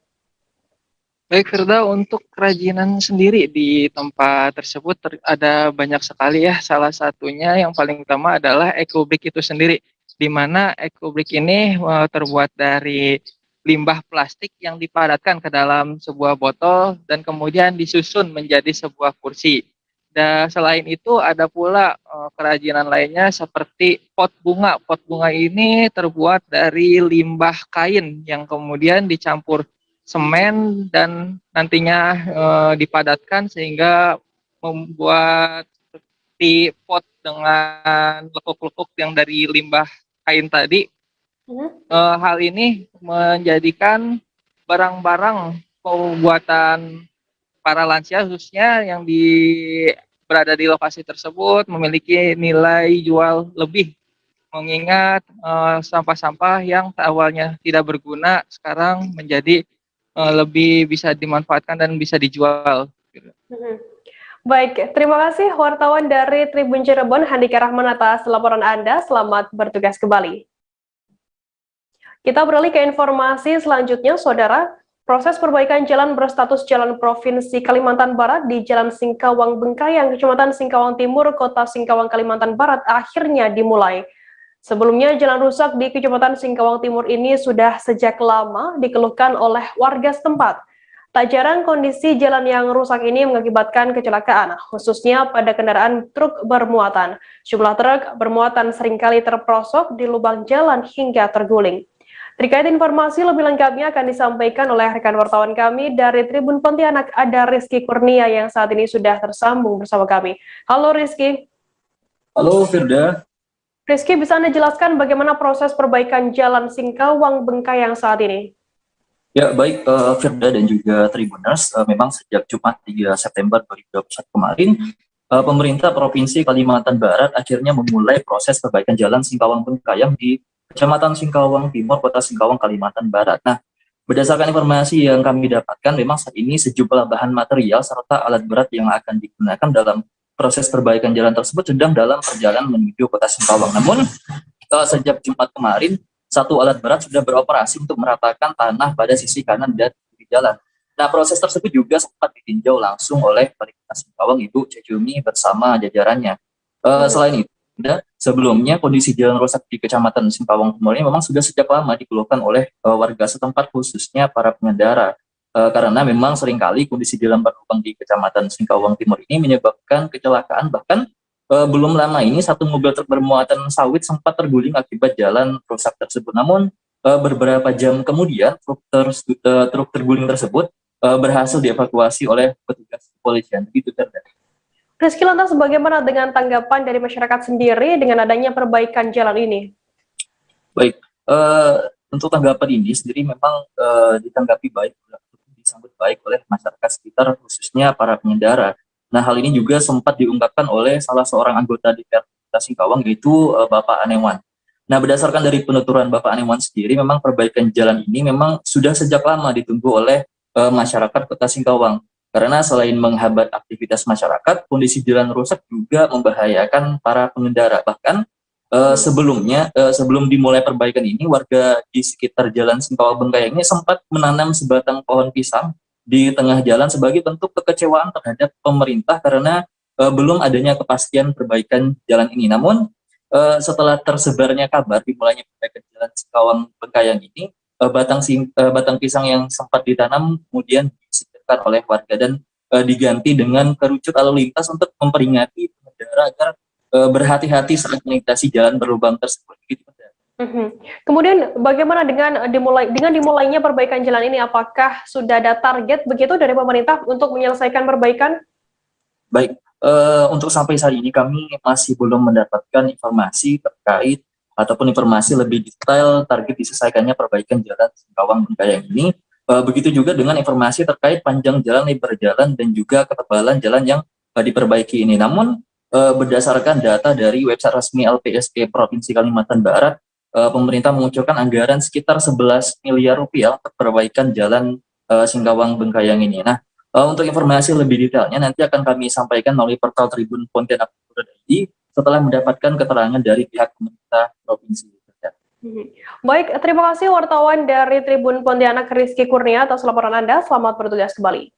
Baik Firda, untuk kerajinan sendiri di tempat tersebut ada banyak sekali ya. Salah satunya yang paling utama adalah ekobrik itu sendiri, di mana ekobrik ini terbuat dari limbah plastik yang dipadatkan ke dalam sebuah botol dan kemudian disusun menjadi sebuah kursi. Dan selain itu ada pula kerajinan lainnya seperti pot bunga. Pot bunga ini terbuat dari limbah kain yang kemudian dicampur semen dan nantinya dipadatkan sehingga membuat seperti pot dengan lekuk-lekuk yang dari limbah kain tadi. Hal ini menjadikan barang-barang pembuatan para lansia khususnya yang berada di lokasi tersebut memiliki nilai jual lebih, mengingat sampah-sampah yang awalnya tidak berguna sekarang menjadi lebih bisa dimanfaatkan dan bisa dijual. Baik, terima kasih wartawan dari Tribun Cirebon, Handika Rahman, atas laporan Anda. Selamat bertugas kembali. Kita beralih ke informasi selanjutnya, Saudara. Proses perbaikan jalan berstatus Jalan Provinsi Kalimantan Barat di Jalan Singkawang Bengkayang, Kecamatan Singkawang Timur, Kota Singkawang, Kalimantan Barat akhirnya dimulai. Sebelumnya, jalan rusak di Kecamatan Singkawang Timur ini sudah sejak lama dikeluhkan oleh warga setempat. Tak jarang kondisi jalan yang rusak ini mengakibatkan kecelakaan, khususnya pada kendaraan truk bermuatan. Jumlah truk bermuatan seringkali terperosok di lubang jalan hingga terguling. Terkait informasi lebih lengkapnya akan disampaikan oleh rekan wartawan kami dari Tribun Pontianak, ada Rizky Kurnia yang saat ini sudah tersambung bersama kami. Halo Rizky. Halo Firda. Rizky, bisa Anda jelaskan bagaimana proses perbaikan Jalan Singkawang Bengkayang saat ini? Ya, baik Firda dan juga Tribuners, memang sejak Jumat 3 September 2021 kemarin, pemerintah Provinsi Kalimantan Barat akhirnya memulai proses perbaikan Jalan Singkawang Bengkayang di Kecamatan Singkawang Timur, Kota Singkawang, Kalimantan Barat. Nah, berdasarkan informasi yang kami dapatkan, memang saat ini sejumlah bahan material serta alat berat yang akan digunakan dalam proses perbaikan jalan tersebut sedang dalam perjalanan menuju Kota Singkawang. Namun, sejak Jumat kemarin, satu alat berat sudah beroperasi untuk meratakan tanah pada sisi kanan dan kiri jalan. Nah, proses tersebut juga sempat ditinjau langsung oleh Wali Kota Singkawang, Ibu Cejumi bersama jajarannya. Selain itu, sebelumnya kondisi jalan rusak di Kecamatan Singkawang Timur ini memang sudah sejak lama dikeluhkan oleh warga setempat, khususnya para pengendara. Karena memang seringkali kondisi jalan berlubang di Kecamatan Singkawang Timur ini menyebabkan kecelakaan. Bahkan belum lama ini satu mobil truk bermuatan sawit sempat terguling akibat jalan rusak tersebut. Namun beberapa jam kemudian truk terguling tersebut berhasil dievakuasi oleh petugas kepolisian. Begitu, Terda. Rizky, lantas bagaimana dengan tanggapan dari masyarakat sendiri dengan adanya perbaikan jalan ini? Baik, untuk tanggapan ini sendiri memang ditanggapi baik, disambut baik oleh masyarakat sekitar, khususnya para pengendara. Nah, hal ini juga sempat diungkapkan oleh salah seorang anggota DPRD Kota Singkawang, yaitu Bapak Anewan. Nah, berdasarkan dari penuturan Bapak Anewan sendiri, memang perbaikan jalan ini memang sudah sejak lama ditunggu oleh masyarakat Kota Singkawang. Karena selain menghambat aktivitas masyarakat, kondisi jalan rusak juga membahayakan para pengendara. Bahkan sebelum dimulai perbaikan ini, warga di sekitar Jalan Singkawang Bengkayang ini sempat menanam sebatang pohon pisang di tengah jalan sebagai bentuk kekecewaan terhadap pemerintah karena belum adanya kepastian perbaikan jalan ini. Namun setelah tersebarnya kabar dimulainya perbaikan Jalan Singkawang Bengkayang ini, batang pisang yang sempat ditanam kemudian disingkirkan oleh warga dan diganti dengan kerucut lalu lintas untuk memperingati pengendara agar berhati-hati saat melintasi jalan berlubang tersebut. Gitu. Kemudian bagaimana dengan dimulainya perbaikan jalan ini? Apakah sudah ada target begitu dari pemerintah untuk menyelesaikan perbaikan? Baik, untuk sampai saat ini kami masih belum mendapatkan informasi terkait ataupun informasi lebih detail target diselesaikannya perbaikan Jalan Singkawang Bengkayang ini. Begitu juga dengan informasi terkait panjang jalan, lebar jalan, dan juga ketebalan jalan yang diperbaiki ini. Namun berdasarkan data dari website resmi LPSK Provinsi Kalimantan Barat, pemerintah mengucurkan anggaran sekitar 11 miliar rupiah untuk perbaikan Jalan Singkawang Bengkayang ini. Nah, untuk informasi lebih detailnya nanti akan kami sampaikan melalui portal Tribun Pontianak.id setelah mendapatkan keterangan dari pihak pemerintah provinsi. Baik, terima kasih wartawan dari Tribun Pontianak Rizky Kurnia atas laporan Anda. Selamat bertugas kembali.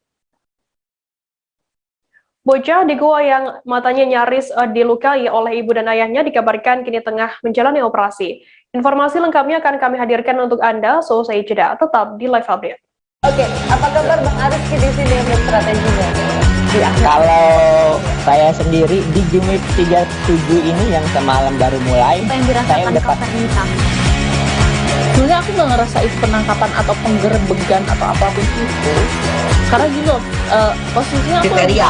Bocah di Goa yang matanya nyaris dilukai oleh ibu dan ayahnya dikabarkan kini tengah menjalani operasi. Informasi lengkapnya akan kami hadirkan untuk Anda, so saya jeda tetap di live update. Oke, apa kabar Bang Ariski di sini untuk strateginya? Kalau saya sendiri di Jumit 37 ini yang semalam baru mulai, saya udah pasti. Sebenarnya aku nggak ngerasa itu penangkapan atau penggerbegan atau apapun itu. Karena gitu, posisinya aku kriteria.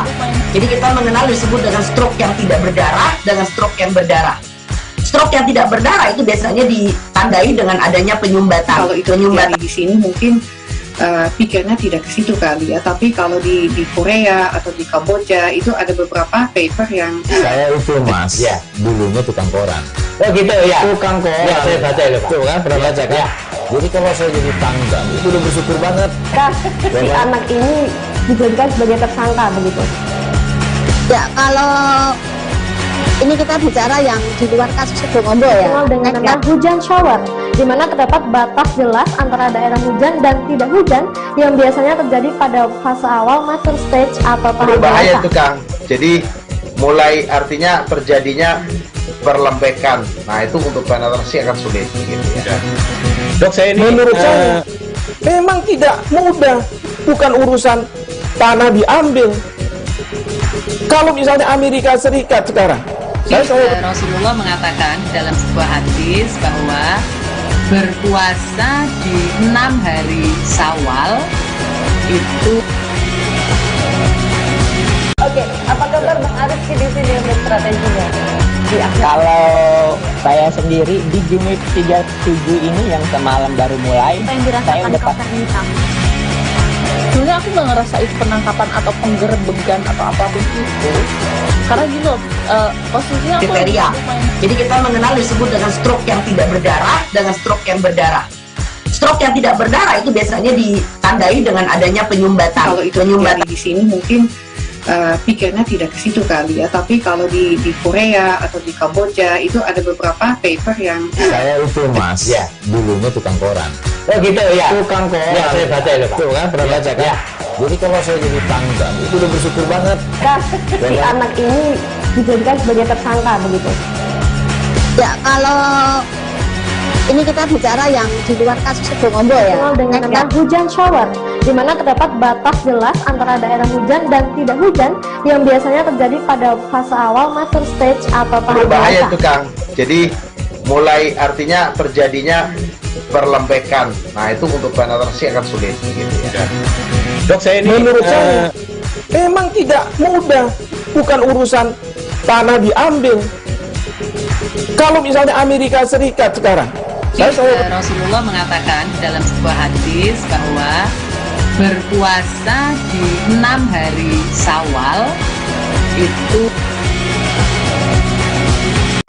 Jadi kita mengenal disebut dengan stroke yang tidak berdarah dengan stroke yang berdarah. Stroke yang tidak berdarah itu biasanya ditandai dengan adanya penyumbatan. Kalau itu terjadi di sini mungkin pikirnya tidak ke situ kali ya. Tapi kalau di Korea atau di Kamboja itu ada beberapa paper yang saya itu Mas, ya dulunya tukang koran. Oh gitu ya. Tukang koran. Ya saya baca itu Pak. Tuh kan pernah baca kan? Ya. Jadi kalau saya jadi tanggang itu udah bersyukur banget. Si anak ini dijadikan sebagai tersangka begitu. Ya kalau ini kita bicara yang di luar kasus Situbondo ya. Dengan hujan shower, di mana terdapat batas jelas antara daerah hujan dan tidak hujan yang biasanya terjadi pada fase awal mature stage atau tahap berbahaya itu Kang. Jadi mulai artinya terjadinya perlembekan. Nah itu untuk penetrasi akan sulit gitu ya. Dok, saya ini menurut saya memang tidak mudah, bukan urusan tanah diambil. Kalau misalnya Amerika Serikat sekarang, Rasulullah mengatakan dalam sebuah hadis bahwa berpuasa di 6 hari Syawal itu. Oke, apa kabar Bang Ariski di sini untuk strateginya? Kalau saya sendiri di Jumit 37 ini yang semalam baru mulai, saya udah pasti. Sebenarnya aku nggak ngerasain penangkapan atau penggerbegan atau apapun itu, karena gini loh, posisinya aku kriteria. Jadi kita mengenal disebut dengan stroke yang tidak berdarah dengan stroke yang berdarah. Stroke yang tidak berdarah itu biasanya ditandai dengan adanya penyumbatan. Kalau itu penyumbatan di sini mungkin pikirnya tidak ke situ kali ya, tapi kalau di Korea atau di Kamboja itu ada beberapa paper yang saya itu mas ya dulunya tukang koran. Oh gitu ya, tukang koran ya, saya baca itu Pak. Tuh kan pernah baca kan ya. Jadi kalau saya jadi tanggang itu udah bersyukur banget. Si anak ini dijadikan sebagai tersangka begitu. Ya kalau ini kita bicara yang di luar kasus Situbondo ya, dengan nama hujan shower, di mana terdapat batas jelas antara daerah hujan dan tidak hujan yang biasanya terjadi pada fase awal mature stage atau tahap berbahaya itu Kang. Jadi mulai artinya terjadinya perlembekan. Nah itu untuk penetrasi akan sulit gitu ya. Dok, saya ini menurut saya memang tidak mudah, bukan urusan tanah diambil. Kalau misalnya Amerika Serikat sekarang, Rasulullah mengatakan dalam sebuah hadis bahwa berpuasa di 6 hari Syawal itu.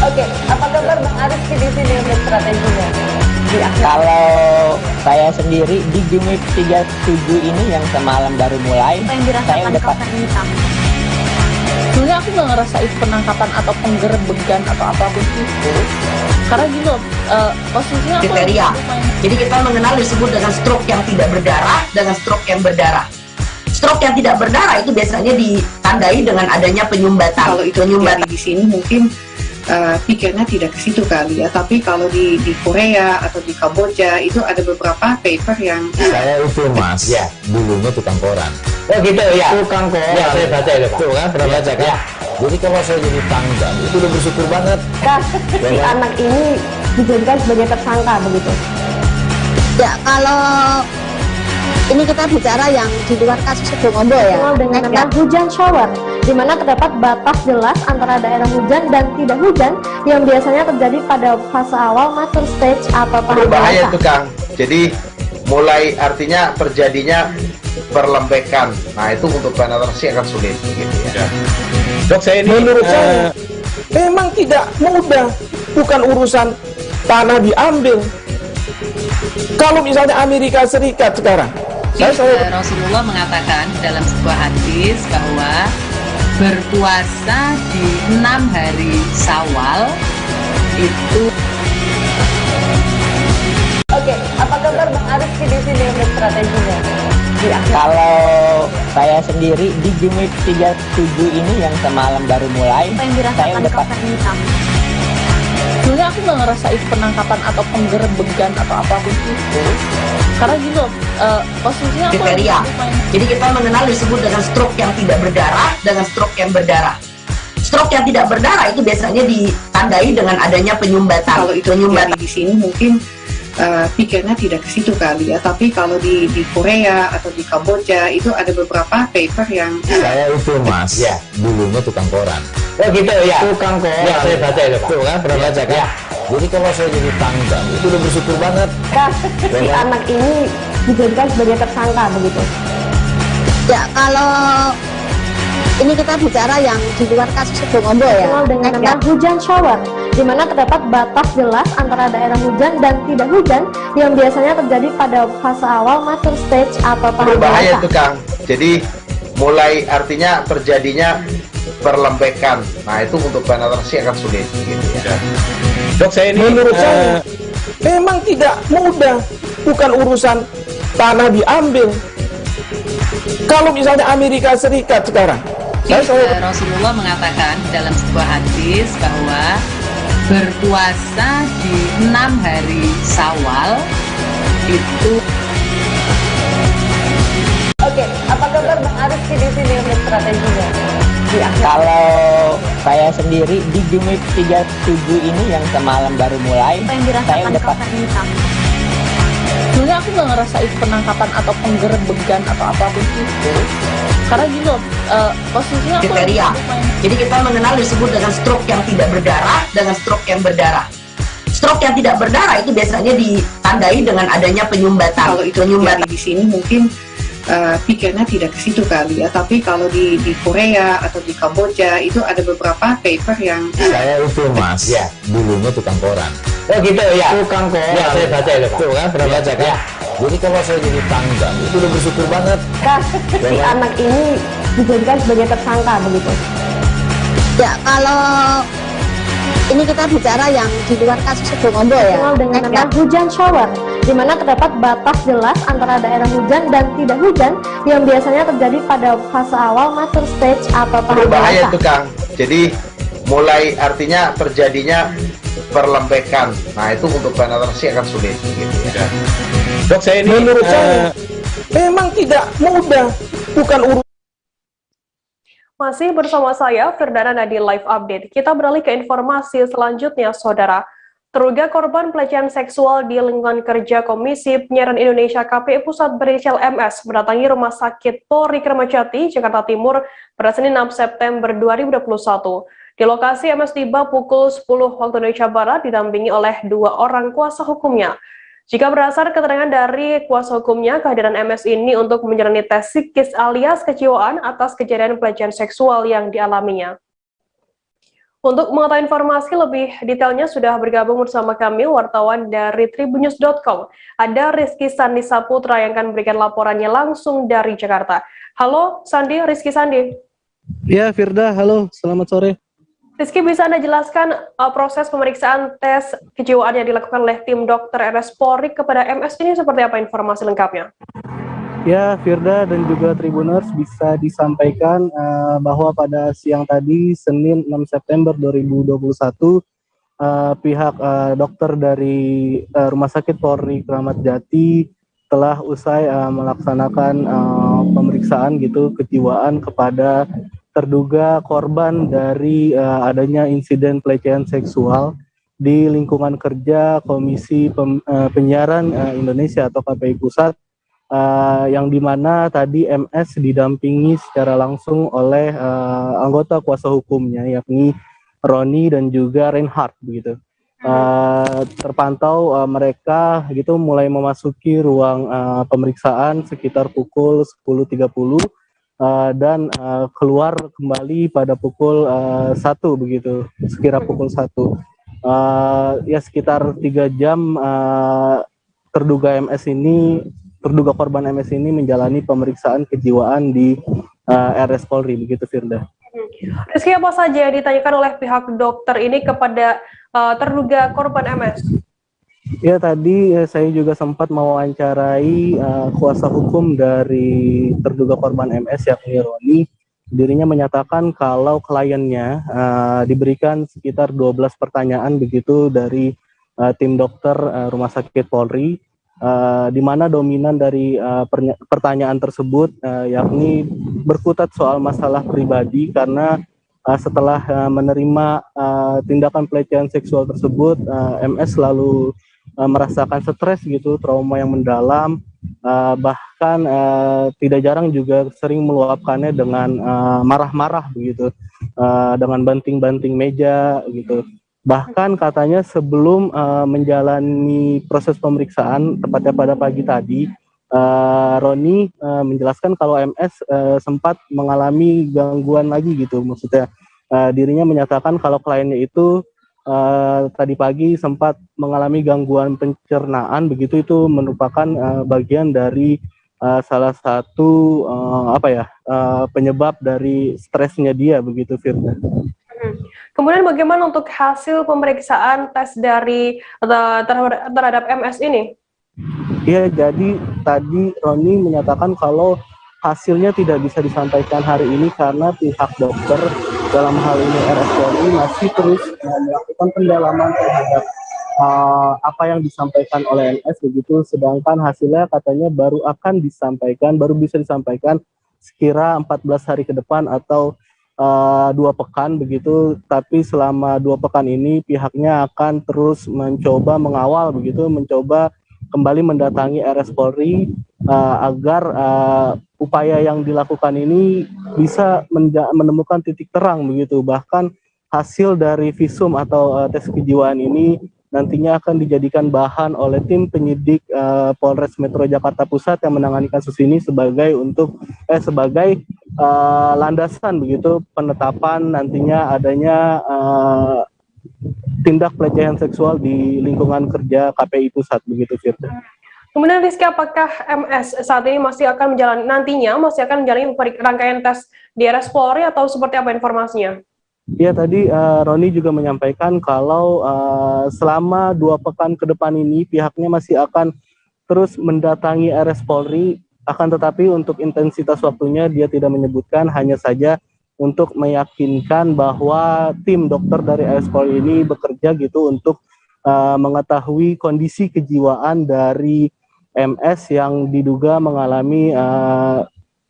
Oke, apa kabar Bang Ariski di sini untuk strateginya? Kalau saya sendiri di Jumit 37 ini yang semalam baru mulai, saya udah pasti. Sebenarnya aku nggak ngerasain penangkapan atau penggerbegan atau apapun itu, karena gini loh, posisinya aku kriteria. Jadi kita mengenal disebut dengan stroke yang tidak berdarah dengan stroke yang berdarah. Stroke yang tidak berdarah itu biasanya ditandai dengan adanya penyumbatan. Kalau itu penyumbatan di sini mungkin pikirnya tidak ke situ kali ya, tapi kalau di Korea atau di Kamboja itu ada beberapa paper yang saya itu mas ya dulunya tukang koran. Oh gitu ya, tukang koran ya, saya baca itu Pak. Tuh kan pernah baca kan ya. Jadi kalau saya jadi tanggang itu udah bersyukur banget. Si anak ini dijadikan sebagai tersangka begitu. Ya kalau ini kita bicara yang di luar kasus Situbondo ya, dengan nama hujan shower, di mana terdapat batas jelas antara daerah hujan dan tidak hujan yang biasanya terjadi pada fase awal mature stage atau tahap berbahaya itu Kang. Jadi mulai artinya terjadinya perlembekan. Nah itu untuk penetrasi akan sulit gitu ya. Dok, saya ini menurut saya memang tidak mudah, bukan urusan tanah diambil. Kalau misalnya Amerika Serikat sekarang, Rasulullah mengatakan dalam sebuah hadis bahwa berpuasa di 6 hari Syawal itu. Oke, apa kabar Bang Ariski di sini untuk strateginya? Kalau saya sendiri di Jumit 37 ini yang semalam baru mulai, saya udah pasti. Sebenarnya aku nggak ngerasain penangkapan atau penggerbegan atau apapun itu, karena gini loh, posisinya aku kriteria. Jadi kita mengenal disebut dengan stroke yang tidak berdarah dengan stroke yang berdarah. Stroke yang tidak berdarah itu biasanya ditandai dengan adanya penyumbatan. Kalau itu penyumbatan di sini mungkin pikirnya tidak ke situ kali ya, tapi kalau di Korea atau di Kamboja itu ada beberapa paper yang saya itu mas ya dulunya tukang koran. Oh gitu ya, tukang koran ya, saya baca itu Pak. Tuh kan pernah baca kan ya. Jadi kalau saya jadi tanggang itu udah bersyukur banget. Si anak ini dijadikan sebagai tersangka begitu. Ya kalau ini kita bicara yang di luar kasus Situbondo ya, dengan nama hujan shower, di mana terdapat batas jelas antara daerah hujan dan tidak hujan yang biasanya terjadi pada fase awal mature stage atau tahap berbahaya itu Kang. Jadi mulai artinya terjadinya perlembekan. Nah itu untuk penetrasi akan sulit gitu ya. Dok, saya ini menurut saya memang tidak mudah, bukan urusan tanah diambil. Kalau misalnya Amerika Serikat sekarang, Rasulullah mengatakan dalam sebuah hadis bahwa berpuasa di 6 hari Syawal itu. Oke, apa kabar Bang Ariski di sini untuk strateginya? Kalau saya sendiri di Jumip 37 ini yang semalam baru mulai, saya udah pasti. Sebenarnya aku nggak ngerasa itu penangkapan atau penggerebegan atau apapun itu. Karena gini loh, posisinya aku kriteria. Jadi kita mengenal disebut dengan stroke yang tidak berdarah dengan stroke yang berdarah. Stroke yang tidak berdarah itu biasanya ditandai dengan adanya penyumbatan. Kalau itu penyumbatan di sini mungkin pikirnya tidak ke situ kali ya, tapi kalau di Korea atau di Kamboja itu ada beberapa paper yang saya itu mas, ya dulunya tukang koran. Oh gitu ya, tukang koran. Ya, saya baca itu tuh kan, pernah baca kan? Jadi kalau saya jadi tanggang itu udah bersyukur banget. Si anak ini dijadikan sebagai tersangka begitu. Ya kalau ini kita bicara yang di luar kasus Situbondo ya, dengan nama hujan shower, di mana terdapat batas jelas antara daerah hujan dan tidak hujan yang biasanya terjadi pada fase awal mature stage atau tahap berbahaya itu Kang. Jadi mulai artinya terjadinya perlembekan. Nah itu untuk penetrasi akan sulit gitu ya. Dok, saya ini menurut saya memang tidak mudah, bukan urusan. Masih bersama saya, Firdana di Live Update. Kita beralih ke informasi selanjutnya, Saudara. Terduga korban pelecehan seksual di lingkungan kerja Komisi Penyiaran Indonesia KPI Pusat berinisial MS mendatangi Rumah Sakit Polri Kramat Jati, Jakarta Timur pada Senin 6 September 2021. Di lokasi MS tiba pukul 10 waktu Indonesia Barat didampingi oleh 2 orang kuasa hukumnya. Jika berdasar keterangan dari kuasa hukumnya, kehadiran MS ini untuk menjalani tes psikis alias kejiwaan atas kejadian pelecehan seksual yang dialaminya. Untuk mengetahui informasi lebih detailnya sudah bergabung bersama kami wartawan dari tribunnews.com. Ada Rizky Sandi Saputra yang akan memberikan laporannya langsung dari Jakarta. Halo Sandi, Rizky Sandi. Ya Firda, halo, selamat sore. Rizky, bisa Anda jelaskan proses pemeriksaan tes kejiwaan yang dilakukan oleh tim dokter RS Polri kepada MS ini seperti apa informasi lengkapnya? Ya, Firda dan juga Tribuners bisa disampaikan bahwa pada siang tadi, Senin 6 September 2021, pihak dokter dari Rumah Sakit Polri Kramat Jati telah usai melaksanakan pemeriksaan gitu kejiwaan kepada terduga korban dari adanya insiden pelecehan seksual di lingkungan kerja Komisi Penyiaran Indonesia atau KPI Pusat, yang dimana tadi MS didampingi secara langsung oleh anggota kuasa hukumnya yakni Roni dan juga Reinhardt begitu. Terpantau mereka gitu mulai memasuki ruang pemeriksaan sekitar pukul 10.30 dan keluar kembali pada pukul 1 begitu, sekira pukul 1. Ya sekitar 3 jam terduga korban MS ini menjalani pemeriksaan kejiwaan di RS Polri begitu, Firda. Rizky, apa saja yang ditanyakan oleh pihak dokter ini kepada terduga korban MS? Ya tadi saya juga sempat mewawancarai kuasa hukum dari terduga korban MS yakni Roni. Dirinya menyatakan kalau kliennya diberikan sekitar 12 pertanyaan begitu dari tim dokter Rumah Sakit Polri, di mana dominan dari pertanyaan tersebut yakni berkutat soal masalah pribadi karena setelah menerima tindakan pelecehan seksual tersebut, MS selalu merasakan stres gitu, trauma yang mendalam, bahkan tidak jarang juga sering meluapkannya dengan marah-marah begitu, dengan banting-banting meja gitu. Bahkan katanya sebelum menjalani proses pemeriksaan, tepatnya pada pagi tadi, Roni menjelaskan kalau MS sempat mengalami gangguan lagi gitu, maksudnya dirinya menyatakan kalau kliennya itu tadi pagi sempat mengalami gangguan pencernaan begitu, itu merupakan bagian dari salah satu penyebab dari stresnya dia begitu, Firda. Kemudian bagaimana untuk hasil pemeriksaan tes dari terhadap MS ini? Iya, jadi tadi Roni menyatakan kalau hasilnya tidak bisa disampaikan hari ini karena pihak dokter dalam hal ini RS Polri masih terus melakukan pendalaman terhadap apa yang disampaikan oleh MS begitu, sedangkan hasilnya katanya baru bisa disampaikan sekira 14 hari ke depan atau 2 pekan begitu. Tapi selama 2 pekan ini pihaknya akan terus mencoba mengawal begitu, mencoba kembali mendatangi RS Polri agar upaya yang dilakukan ini bisa menemukan titik terang begitu. Bahkan hasil dari visum atau tes kejiwaan ini nantinya akan dijadikan bahan oleh tim penyidik Polres Metro Jakarta Pusat yang menangani kasus ini sebagai landasan begitu penetapan nantinya adanya tindak pelecehan seksual di lingkungan kerja KPI Pusat begitu, Firda. Kemudian Rizky, apakah MS saat ini masih akan menjalani rangkaian tes di RS Polri atau seperti apa informasinya? Ya, tadi Roni juga menyampaikan kalau selama 2 pekan ke depan ini pihaknya masih akan terus mendatangi RS Polri, akan tetapi untuk intensitas waktunya dia tidak menyebutkan, hanya saja untuk meyakinkan bahwa tim dokter dari RS Polri ini bekerja gitu untuk mengetahui kondisi kejiwaan dari MS yang diduga mengalami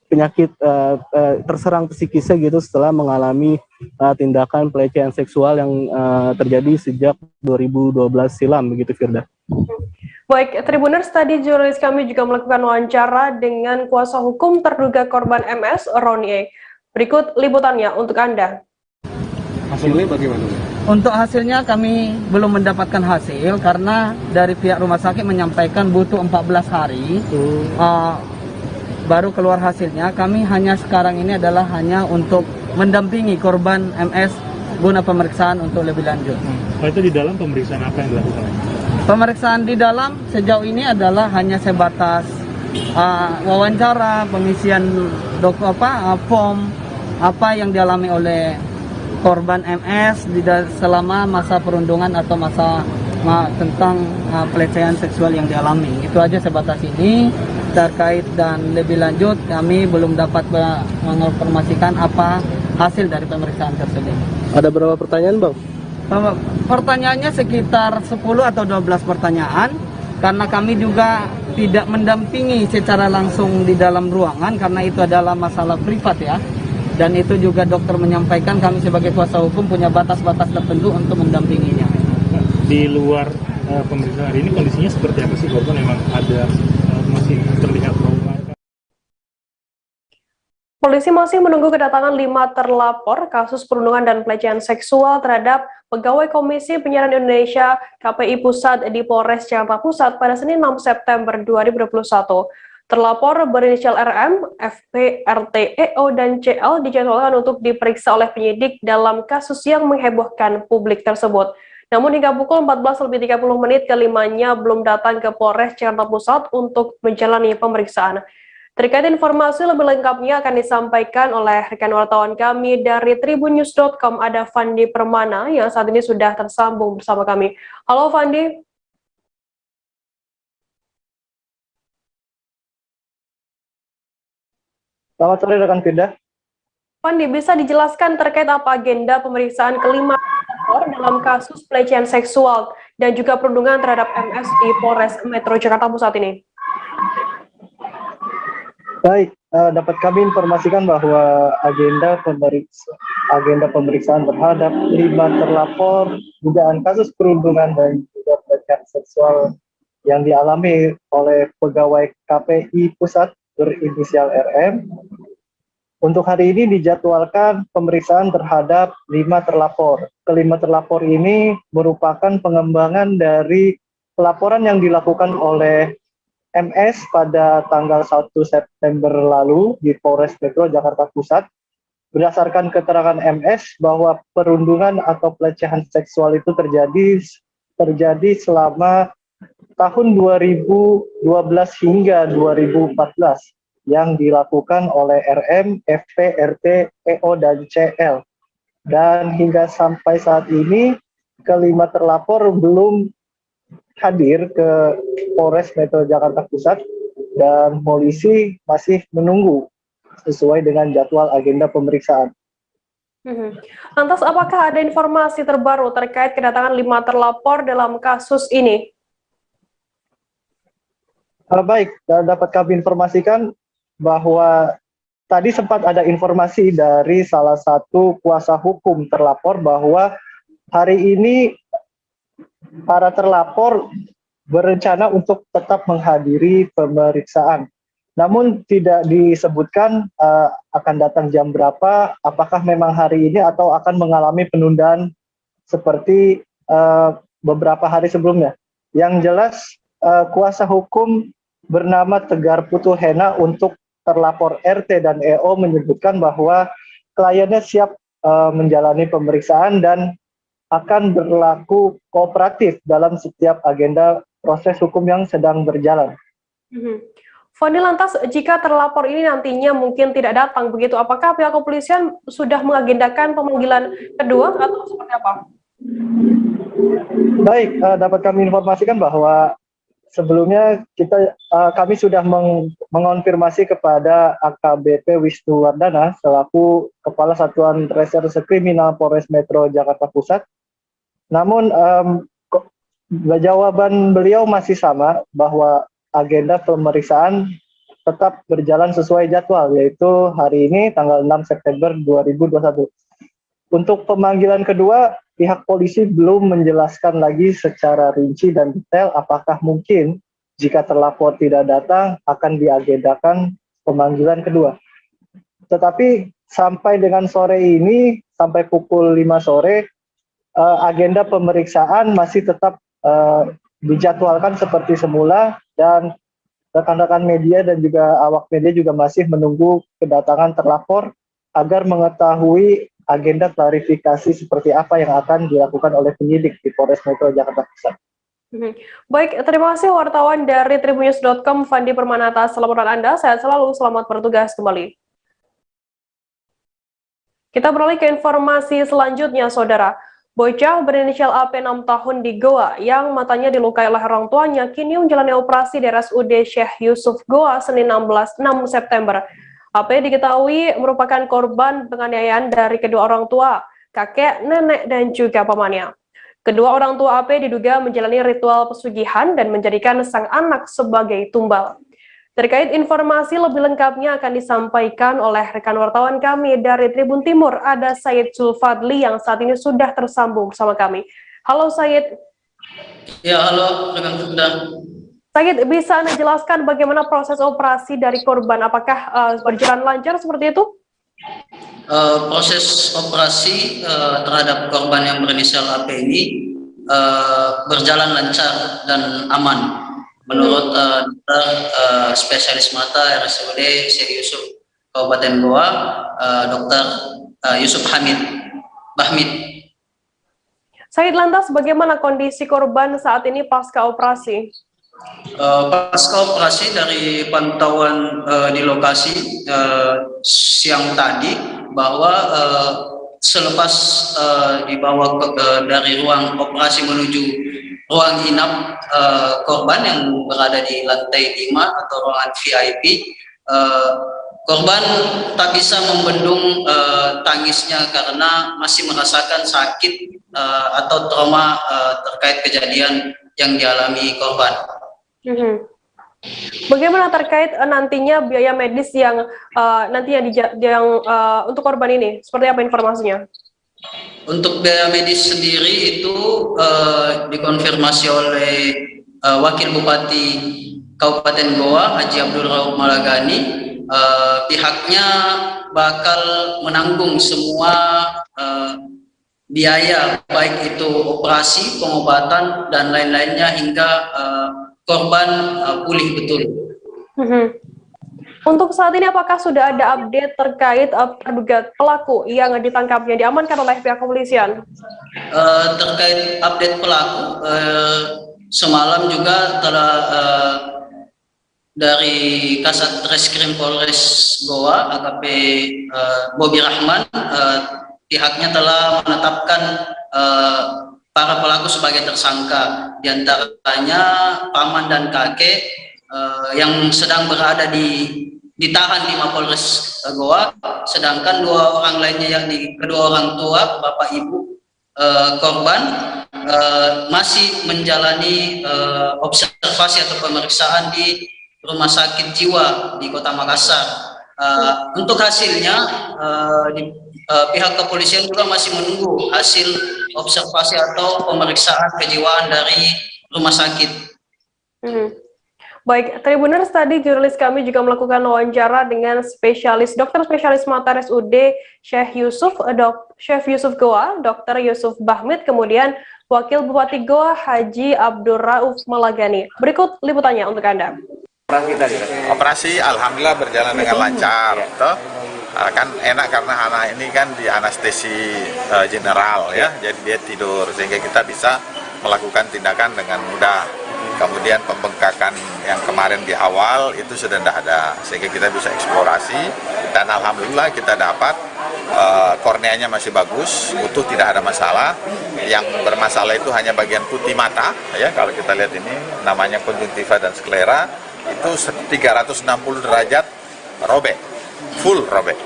penyakit terserang psikisnya gitu setelah mengalami tindakan pelecehan seksual yang terjadi sejak 2012 silam begitu, Firda. Baik, Tribuners, tadi jurnalis kami juga melakukan wawancara dengan kuasa hukum terduga korban MS, Roni E. Berikut liputannya untuk Anda. Hasilnya bagaimana? Untuk hasilnya kami belum mendapatkan hasil karena dari pihak rumah sakit menyampaikan butuh 14 hari. Baru keluar hasilnya. Kami hanya sekarang ini adalah hanya untuk mendampingi korban MS guna pemeriksaan untuk lebih lanjut. Itu di dalam pemeriksaan apa yang dilakukan? Pemeriksaan di dalam sejauh ini adalah hanya sebatas wawancara, pengisian form apa yang dialami oleh korban MS selama masa perundungan atau masa tentang pelecehan seksual yang dialami. Itu aja sebatas ini. Terkait dan lebih lanjut kami belum dapat menginformasikan apa hasil dari pemeriksaan tersebut. Ada berapa pertanyaan, Bang? Pertanyaannya sekitar 10 atau 12 pertanyaan karena kami juga tidak mendampingi secara langsung di dalam ruangan karena itu adalah masalah privat ya. Dan itu juga dokter menyampaikan kami sebagai kuasa hukum punya batas-batas tertentu untuk mendampinginya. Di luar pemeriksaan hari ini kondisinya seperti apa sih? Korban memang ada masih terlihat trauma. Polisi masih menunggu kedatangan 5 terlapor kasus perundungan dan pelecehan seksual terhadap pegawai Komisi Penyiaran Indonesia KPI Pusat di Polres Jakarta Pusat pada Senin 6 September 2021. Terlapor berinisial RM, FP, RT, EO, dan CL dijadwalkan untuk diperiksa oleh penyidik dalam kasus yang menghebohkan publik tersebut. Namun hingga pukul 14.30 kelimanya belum datang ke Polres Jakarta Pusat untuk menjalani pemeriksaan. Terkait informasi lebih lengkapnya akan disampaikan oleh rekan wartawan kami dari tribunnews.com, ada Fandi Permana yang saat ini sudah tersambung bersama kami. Halo Fandi. Selamat sore rekan Firda. Fandi, bisa dijelaskan terkait apa agenda pemeriksaan kelima dalam kasus pelecehan seksual dan juga perundungan terhadap MS di Polres Metro Jakarta Pusat ini? Baik, dapat kami informasikan bahwa agenda pemeriksaan terhadap 5 terlapor dugaan kasus perundungan dan juga pelecehan seksual yang dialami oleh pegawai KPI Pusat berinisial RM. Untuk hari ini dijadwalkan pemeriksaan terhadap 5 terlapor. Kelima terlapor ini merupakan pengembangan dari pelaporan yang dilakukan oleh MS pada tanggal 1 September lalu di Polres Metro Jakarta Pusat. Berdasarkan keterangan MS bahwa perundungan atau pelecehan seksual itu terjadi selama tahun 2012 hingga 2014. Yang dilakukan oleh RM, FP, RT, EO, dan CL. Dan hingga sampai saat ini, kelima terlapor belum hadir ke Polres Metro Jakarta Pusat dan polisi masih menunggu sesuai dengan jadwal agenda pemeriksaan. Lantas apakah ada informasi terbaru terkait kedatangan 5 terlapor dalam kasus ini? Baik, dapat kami informasikan bahwa tadi sempat ada informasi dari salah satu kuasa hukum terlapor bahwa hari ini para terlapor berencana untuk tetap menghadiri pemeriksaan. Namun tidak disebutkan akan datang jam berapa, apakah memang hari ini atau akan mengalami penundaan seperti beberapa hari sebelumnya. Yang jelas kuasa hukum bernama Tegar Putuhena untuk terlapor RT dan EO menyebutkan bahwa kliennya siap menjalani pemeriksaan dan akan berlaku kooperatif dalam setiap agenda proses hukum yang sedang berjalan. Fani, lantas jika terlapor ini nantinya mungkin tidak datang begitu, apakah pihak kepolisian sudah mengagendakan pemanggilan kedua atau seperti apa? Baik, dapat kami informasikan bahwa sebelumnya kami sudah mengonfirmasi kepada AKBP Wisnu Wardana selaku Kepala Satuan Reserse Kriminal Polres Metro Jakarta Pusat. Namun jawaban beliau masih sama bahwa agenda pemeriksaan tetap berjalan sesuai jadwal, yaitu hari ini tanggal 6 September 2021. Untuk pemanggilan kedua, pihak polisi belum menjelaskan lagi secara rinci dan detail apakah mungkin jika terlapor tidak datang akan diagendakan pemanggilan kedua. Tetapi sampai dengan sore ini, sampai pukul 5 sore, agenda pemeriksaan masih tetap dijadwalkan seperti semula, dan rekan-rekan media dan juga awak media juga masih menunggu kedatangan terlapor agar mengetahui agenda klarifikasi seperti apa yang akan dilakukan oleh penyidik di Polres Metro Jakarta Pusat. Baik, terima kasih wartawan dari tribunnews.com, Fandi Permanata, atas laporan Anda. Sehat selalu, selamat bertugas kembali. Kita beralih ke informasi selanjutnya, Saudara. Bocah berinisial AP 6 tahun di Goa yang matanya dilukai oleh orang tuanya kini menjalani operasi di RSUD Syekh Yusuf Goa Senin 6 September. AP diketahui merupakan korban penganiayaan dari kedua orang tua, kakek, nenek, dan juga pamannya. Kedua orang tua AP diduga menjalani ritual pesugihan dan menjadikan sang anak sebagai tumbal. Terkait informasi lebih lengkapnya akan disampaikan oleh rekan wartawan kami dari Tribun Timur, ada Said Zulfadli yang saat ini sudah tersambung bersama kami. Halo Said. Ya, halo rekan Firda. Said, bisa Anda jelaskan bagaimana proses operasi dari korban? Apakah berjalan lancar seperti itu? Proses operasi terhadap korban yang berinisial AP ini berjalan lancar dan aman. Menurut dokter spesialis mata RSUD Syekh Yusuf Kabupaten Goa, Dr. Yusuf Bahmid. Said, lantas bagaimana kondisi korban saat ini pasca operasi? Pasca operasi dari pantauan di lokasi siang tadi bahwa selepas dibawa dari ruang operasi menuju ruang inap korban yang berada di lantai 5 atau ruangan VIP, korban tak bisa membendung tangisnya karena masih merasakan sakit atau trauma terkait kejadian yang dialami korban. Bagaimana terkait nantinya biaya medis yang untuk korban ini? Seperti apa informasinya? Untuk biaya medis sendiri itu dikonfirmasi oleh Wakil Bupati Kabupaten Goa, Haji Abdul Rauf Malagani. Pihaknya bakal menanggung semua biaya, baik itu operasi, pengobatan, dan lain-lainnya hingga korban pulih betul. Untuk saat ini apakah sudah ada update terkait terduga pelaku yang ditangkapnya diamankan oleh pihak kepolisian? Terkait update pelaku, semalam juga telah dari Kasat Reskrim Polres Goa AKP Bobi Rahman, pihaknya telah menetapkan para pelaku sebagai tersangka, diantaranya paman dan kakek yang sedang berada di ditahan di Mapolres Goa, sedangkan dua orang lainnya yang kedua orang tua bapak ibu korban masih menjalani observasi atau pemeriksaan di Rumah Sakit Jiwa di Kota Makassar. Untuk hasilnya pihak kepolisian juga masih menunggu hasil observasi atau pemeriksaan kejiwaan dari rumah sakit. Baik, Tribuners, tadi jurnalis kami juga melakukan wawancara dengan dokter spesialis mata RSUD Syekh Yusuf Goa, Dr. Yusuf Bahmid, kemudian Wakil Bupati Goa Haji Abdur Rauf Malagani. Berikut liputannya untuk Anda. Operasi alhamdulillah berjalan dengan lancar. Kan enak karena anak ini kan di anestesi general ya, jadi dia tidur sehingga kita bisa melakukan tindakan dengan mudah. Kemudian pembengkakan yang kemarin di awal itu sudah tidak ada, sehingga kita bisa eksplorasi dan alhamdulillah kita dapat korneanya masih bagus, utuh, tidak ada masalah. Yang bermasalah itu hanya bagian putih mata ya, kalau kita lihat ini namanya konjungtiva dan sklera itu 360 derajat robek, full robek.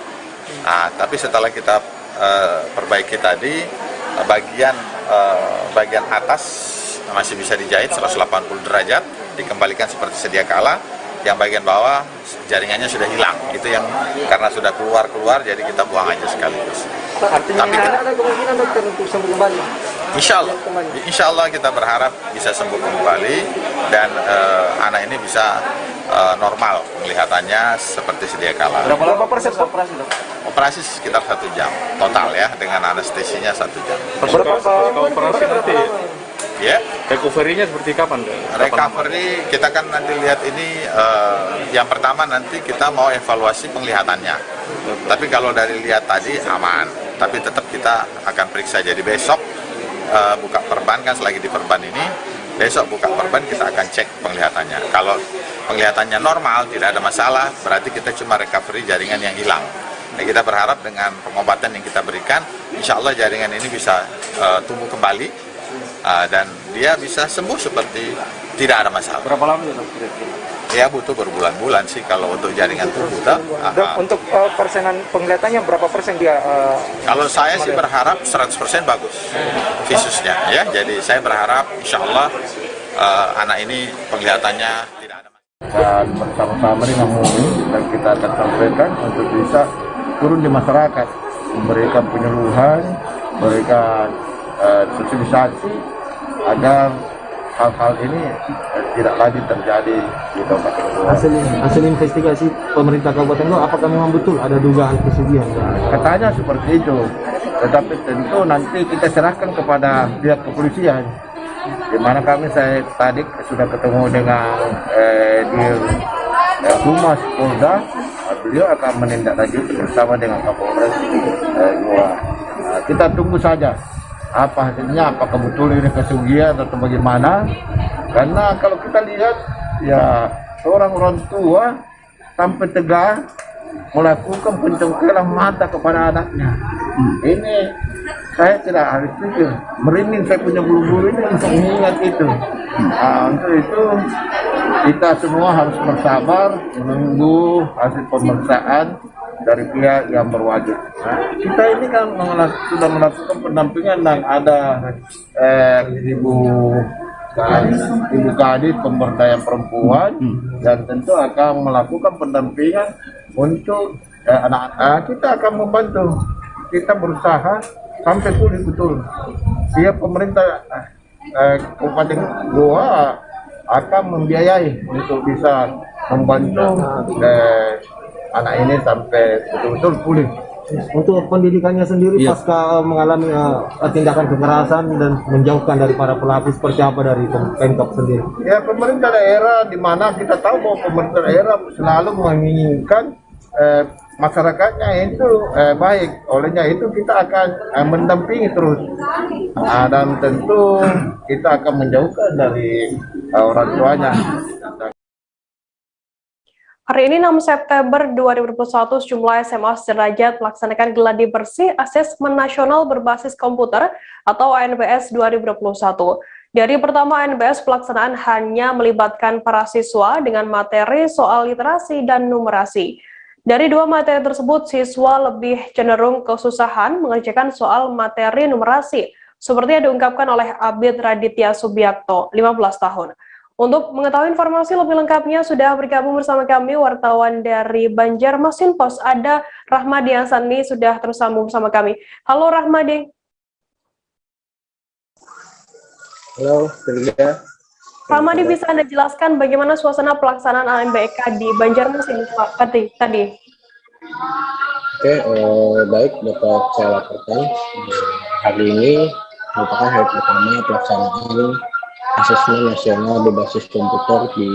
Nah, tapi setelah kita perbaiki tadi bagian atas masih bisa dijahit 180 derajat, dikembalikan seperti sedia kala. Yang bagian bawah jaringannya sudah hilang, itu yang karena sudah keluar jadi kita buang aja sekaligus. Artinya tapi ada kemungkinan dokter untuk sembuh kembali? Insya Allah kita berharap bisa sembuh kembali dan anak ini bisa normal penglihatannya seperti sedia kala. Berapa persen operasi dok? Operasi sekitar 1 jam total ya, dengan anestesinya 1 jam. Berapa operasi nanti? Ya, recovery-nya seperti kapan? Recovery kita kan nanti lihat ini yang pertama nanti kita mau evaluasi penglihatannya. Tapi kalau dari lihat tadi aman, tapi tetap kita akan periksa. Jadi besok buka perban kan, selagi di perban ini, besok buka perban kita akan cek penglihatannya. Kalau penglihatannya normal, tidak ada masalah, berarti kita cuma recovery jaringan yang hilang. Nah, kita berharap dengan pengobatan yang kita berikan, insya Allah jaringan ini bisa tumbuh kembali. Dan dia bisa sembuh seperti tidak ada masalah. Berapa lama itu? Ya butuh berbulan-bulan sih kalau untuk jaringan tubuh. Untuk persenan penglihatannya berapa persen dia? Kalau saya sih berharap 100% bagus visusnya ya. Jadi saya berharap insya Allah anak ini penglihatannya tidak ada masalah. Dan bersama-sama dengan MUI dan kita akan sampaikan untuk bisa turun di masyarakat, memberikan penyuluhan, memberikan sosialisasi agar hal-hal ini tidak lagi terjadi di Kabupaten Goa. Hasil investigasi pemerintah Kabupaten Goa, apakah memang betul ada dugaan kesugihan? Katanya seperti itu, tetapi tentu nanti kita serahkan kepada pihak kepolisian. Di mana saya tadi sudah ketemu dengan Humas Polda, beliau akan menindaklanjuti bersama dengan Kapolres Goa. Kita tunggu saja apa hasilnya, apakah betul ini kesugihan atau bagaimana. Karena kalau kita lihat ya seorang orang tua sampai tegar melakukan pencongkelan mata kepada anaknya. Ini saya tidak harus pikir, merinding saya punya bulu-bulu ini untuk mengingat itu. Untuk itu kita semua harus bersabar menunggu hasil pemeriksaan dari pihak yang berwajib. Kita ini kan sudah melakukan pendampingan dan ada Ibu Kadis pemberdayaan perempuan dan tentu akan melakukan pendampingan untuk anak-anak. Kita akan membantu, kita berusaha sampai pulih betul. Siap pemerintah Kabupaten Goa akan membiayai untuk bisa membantu anak ini sampai betul-betul pulih. Untuk pendidikannya sendiri pasca mengalami tindakan kekerasan dan menjauhkan dari para pelaku, seperti apa dari Pemkab sendiri? Ya, pemerintah daerah, di mana kita tahu bahwa pemerintah daerah selalu menginginkan masyarakatnya itu baik. Olehnya itu kita akan mendampingi terus. Dan tentu kita akan menjauhkan dari orang tuanya. Hari ini 6 September 2021, sejumlah SMA sederajat melaksanakan gladi bersih asesmen nasional berbasis komputer atau ANBS 2021. Dari pertama ANBS, pelaksanaan hanya melibatkan para siswa dengan materi soal literasi dan numerasi. Dari dua materi tersebut, siswa lebih cenderung kesusahan mengerjakan soal materi numerasi, seperti yang diungkapkan oleh Abid Raditya Subiakto, 15 tahun. Untuk mengetahui informasi lebih lengkapnya, sudah bergabung bersama kami wartawan dari Banjarmasin Pos, ada Rahmadi Hassani, sudah tersambung bersama kami. Halo Rahmadi. Halo, Firda. Rahmadi, bisa Anda jelaskan bagaimana suasana pelaksanaan ANBK di Banjarmasin tadi? Oke, baik, dapat saya laporkan. Hari ini merupakan hari pertama pelaksanaan asesmen nasional berbasis komputer di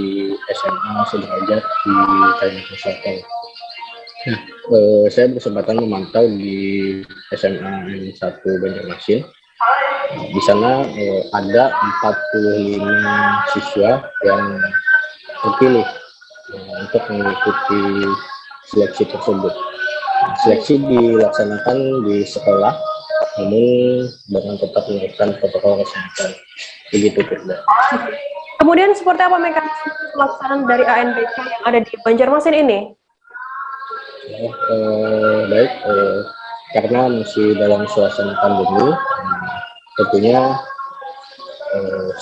SMA sederajat di Kalimantan Selatan. Saya berkesempatan memantau di SMA 1 Banjarmasin. Di sana ada 45 siswa yang terpilih untuk mengikuti seleksi tersebut. Seleksi dilaksanakan di sekolah, namun dengan tetap menerapkan protokol kesehatan. Begitu, Firda. Kemudian seperti apa mekanisme pelaksanaan dari ANBK yang ada di Banjarmasin ini? Baik, karena masih dalam suasana pandemi, tentunya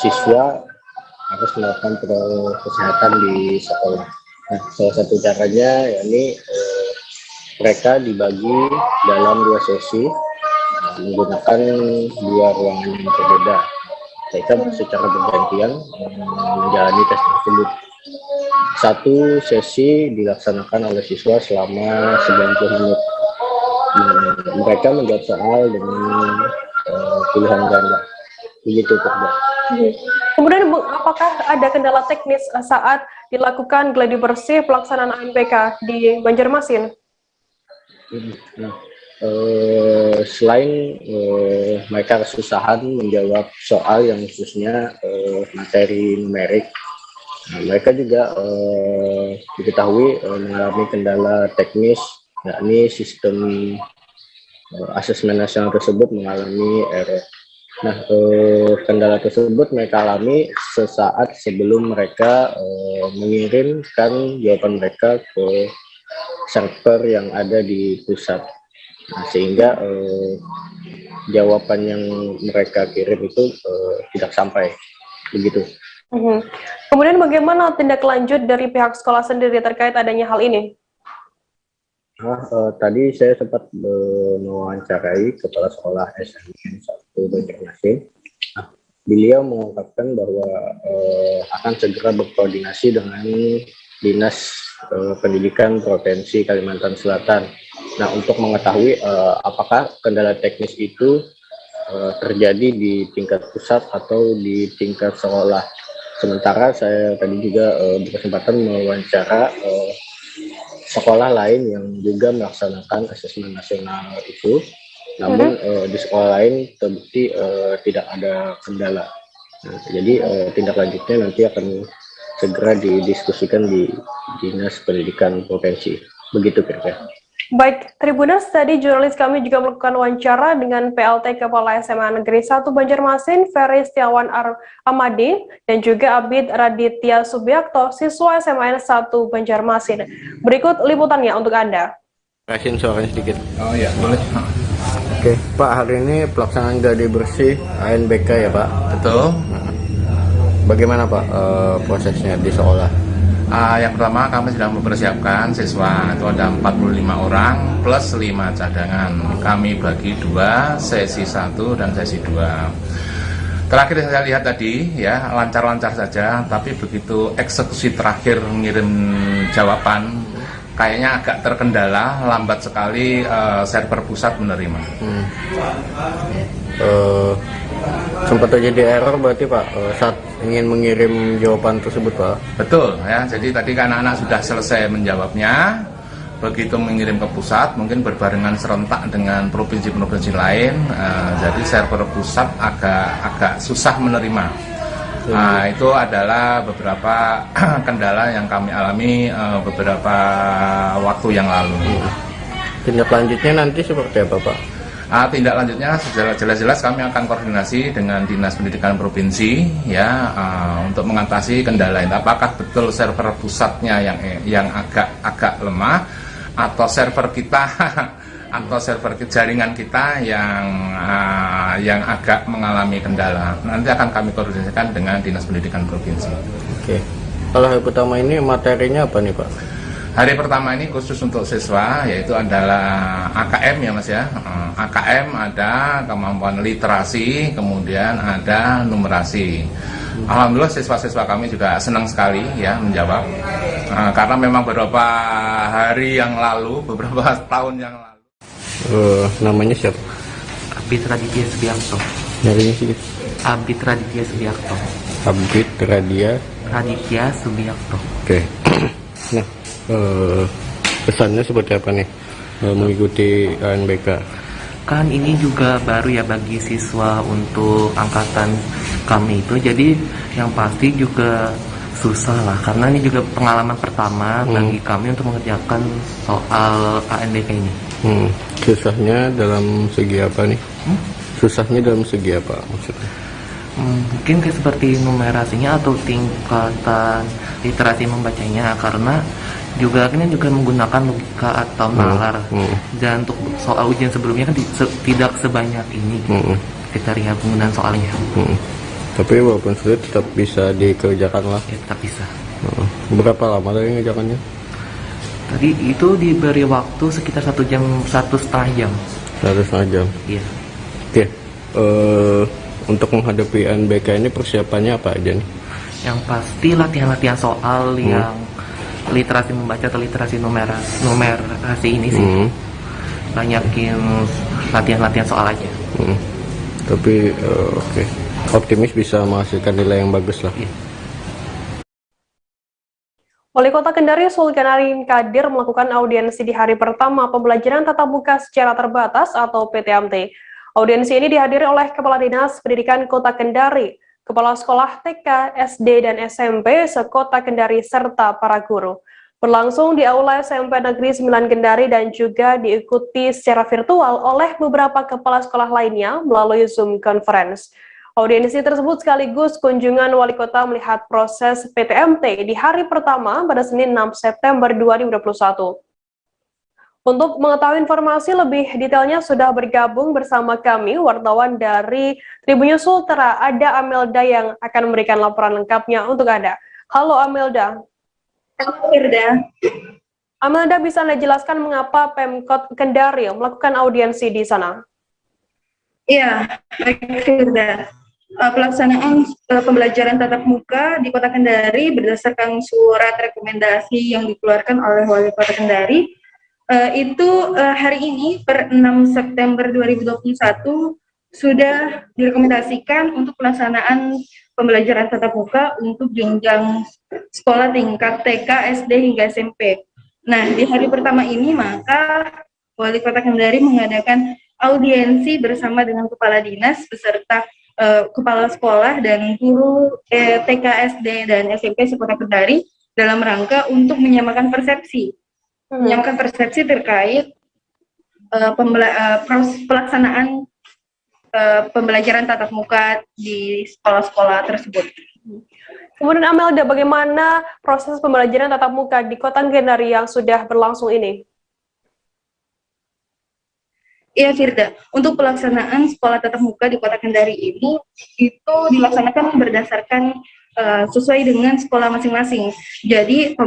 siswa harus melakukan protokol kesehatan di sekolah. Nah, salah satu caranya yakni mereka dibagi dalam 2 sesi menggunakan 2 ruangan yang berbeda. Mereka secara bergantian menjalani tes tersebut. Satu sesi dilaksanakan oleh siswa selama 90 menit. Mereka menjawab soal dengan pilihan ganda. Begitu, Firda. Kemudian apakah ada kendala teknis saat dilakukan gladi bersih pelaksanaan ANBK di Banjarmasin? Selain mereka kesusahan menjawab soal yang khususnya materi numerik, mereka juga diketahui mengalami kendala teknis, yakni sistem asesmen nasional tersebut mengalami error. Nah, kendala tersebut mereka alami sesaat sebelum mereka mengirimkan jawaban mereka ke server yang ada di pusat. Nah, sehingga jawaban yang mereka kirim itu tidak sampai. Begitu. Kemudian bagaimana tindak lanjut dari pihak sekolah sendiri terkait adanya hal ini? Tadi saya sempat mewawancarai kepala sekolah SMA 1 Banjarmasin. Beliau mengungkapkan bahwa akan segera berkoordinasi dengan Dinas Pendidikan Provinsi Kalimantan Selatan. Nah, untuk mengetahui apakah kendala teknis itu terjadi di tingkat pusat atau di tingkat sekolah. Sementara saya tadi juga berkesempatan mewawancara sekolah lain yang juga melaksanakan asesmen nasional itu, namun di sekolah lain terbukti tidak ada kendala. Nah, jadi tindak lanjutnya nanti akan segera didiskusikan di Dinas Pendidikan Provinsi. Begitu kira-kira. Baik, Tribuners, tadi jurnalis kami juga melakukan wawancara dengan PLT Kepala SMA Negeri 1 Banjarmasin, Ferry Setiawan Amadi, dan juga Abid Raditya Subiakto, siswa SMA 1 Banjarmasin. Berikut liputannya untuk Anda. Kasih suaranya sedikit. Oh iya, boleh. Oke, Pak, hari ini pelaksanaan gladi bersih ANBK ya, Pak? Betul. Bagaimana, Pak, prosesnya di sekolah? Yang pertama kami sedang mempersiapkan siswa, itu ada 45 orang plus 5 cadangan. Kami bagi 2, sesi 1 dan sesi 2. Terakhir saya lihat tadi ya lancar-lancar saja, tapi begitu eksekusi terakhir mengirim jawaban kayaknya agak terkendala, lambat sekali server pusat menerima. Sempat terjadi error berarti Pak saat ingin mengirim jawaban tersebut, Pak? Betul ya, jadi tadi kan anak-anak sudah selesai menjawabnya, begitu mengirim ke pusat mungkin berbarengan serentak dengan provinsi-provinsi lain, jadi server pusat agak susah menerima. Nah, itu adalah beberapa kendala yang kami alami beberapa waktu yang lalu. Tindak lanjutnya nanti seperti apa, Pak? Tindak lanjutnya jelas-jelas kami akan koordinasi dengan Dinas Pendidikan Provinsi ya untuk mengatasi kendala ini. Apakah betul server pusatnya yang agak lemah atau server kita atau server jaringan kita yang agak mengalami kendala. Nanti akan kami koordinasikan dengan Dinas Pendidikan Provinsi. Oke. Kalau hari pertama ini materinya apa nih Pak? Hari pertama ini khusus untuk siswa, yaitu adalah AKM ya Mas ya. AKM ada kemampuan literasi, kemudian ada numerasi. Alhamdulillah siswa-siswa kami juga senang sekali ya menjawab. Karena memang beberapa hari yang lalu, beberapa tahun yang lalu. Namanya siapa? Abid Raditya Subiakto. Nyarinya sih. Abid Raditya Subiakto. Abid Raditya Subiakto. Oke. Nah, pesannya seperti apa nih mengikuti ANBK? Kan ini juga baru ya bagi siswa untuk angkatan kami itu, jadi yang pasti juga susah lah karena ini juga pengalaman pertama bagi kami untuk mengerjakan soal ANBK ini. Susahnya dalam segi apa nih? Susahnya dalam segi apa maksudnya? Mungkin kayak seperti numerasinya atau tingkatan literasi membacanya, karena juga ini juga menggunakan logika atau nalar dan untuk soal ujian sebelumnya kan tidak sebanyak ini kriteria penggunaan soalnya. Tapi walaupun sulit tetap bisa dikerjakan lah. Ya, tetap bisa. Berapa lama dari ngerjakannya? Tadi itu diberi waktu sekitar 1 jam, 1,5 jam. 1,5 jam. Iya. Oke. Untuk menghadapi ANBK ini persiapannya apa aja nih? Yang pasti latihan-latihan soal yang literasi membaca atau literasi numerasi ini sih. Banyakin latihan-latihan soal aja. Tapi oke. Optimis bisa menghasilkan nilai yang bagus lah. Iya. Wali Kota Kendari Sulkarnain Kadir melakukan audiensi di hari pertama pembelajaran tatap muka secara terbatas atau PTMT. Audiensi ini dihadiri oleh Kepala Dinas Pendidikan Kota Kendari, Kepala Sekolah TK, SD, dan SMP se-Kota Kendari, serta para guru. Berlangsung di Aula SMP Negeri 9 Kendari dan juga diikuti secara virtual oleh beberapa kepala sekolah lainnya melalui Zoom Conference. Audiensi tersebut sekaligus kunjungan Wali Kota melihat proses PTMT di hari pertama pada Senin 6 September 2021. Untuk mengetahui informasi lebih detailnya sudah bergabung bersama kami wartawan dari Tribunnews Ultra, ada Amelda yang akan memberikan laporan lengkapnya untuk Anda. Halo Amelda. Halo Firda. Amelda, bisa Anda jelaskan mengapa Pemkot Kendari melakukan audiensi di sana? Iya, baik Firda. Pelaksanaan pembelajaran tatap muka di Kota Kendari berdasarkan surat rekomendasi yang dikeluarkan oleh Wali Kota Kendari hari ini per 6 September 2021 sudah direkomendasikan untuk pelaksanaan pembelajaran tatap muka untuk jenjang sekolah tingkat TK, SD hingga SMP. Nah, di hari pertama ini maka Wali Kota Kendari mengadakan audiensi bersama dengan kepala dinas beserta kepala sekolah dan guru TK, SD, dan SMP se-Kota Kendari dalam rangka untuk menyamakan persepsi terkait pelaksanaan pembelajaran tatap muka di sekolah-sekolah tersebut. Kemudian Amelda, bagaimana proses pembelajaran tatap muka di Kota Kendari yang sudah berlangsung ini? Iya Firda, untuk pelaksanaan sekolah tatap muka di Kota Kendari ini itu dilaksanakan berdasarkan sesuai dengan sekolah masing-masing. Jadi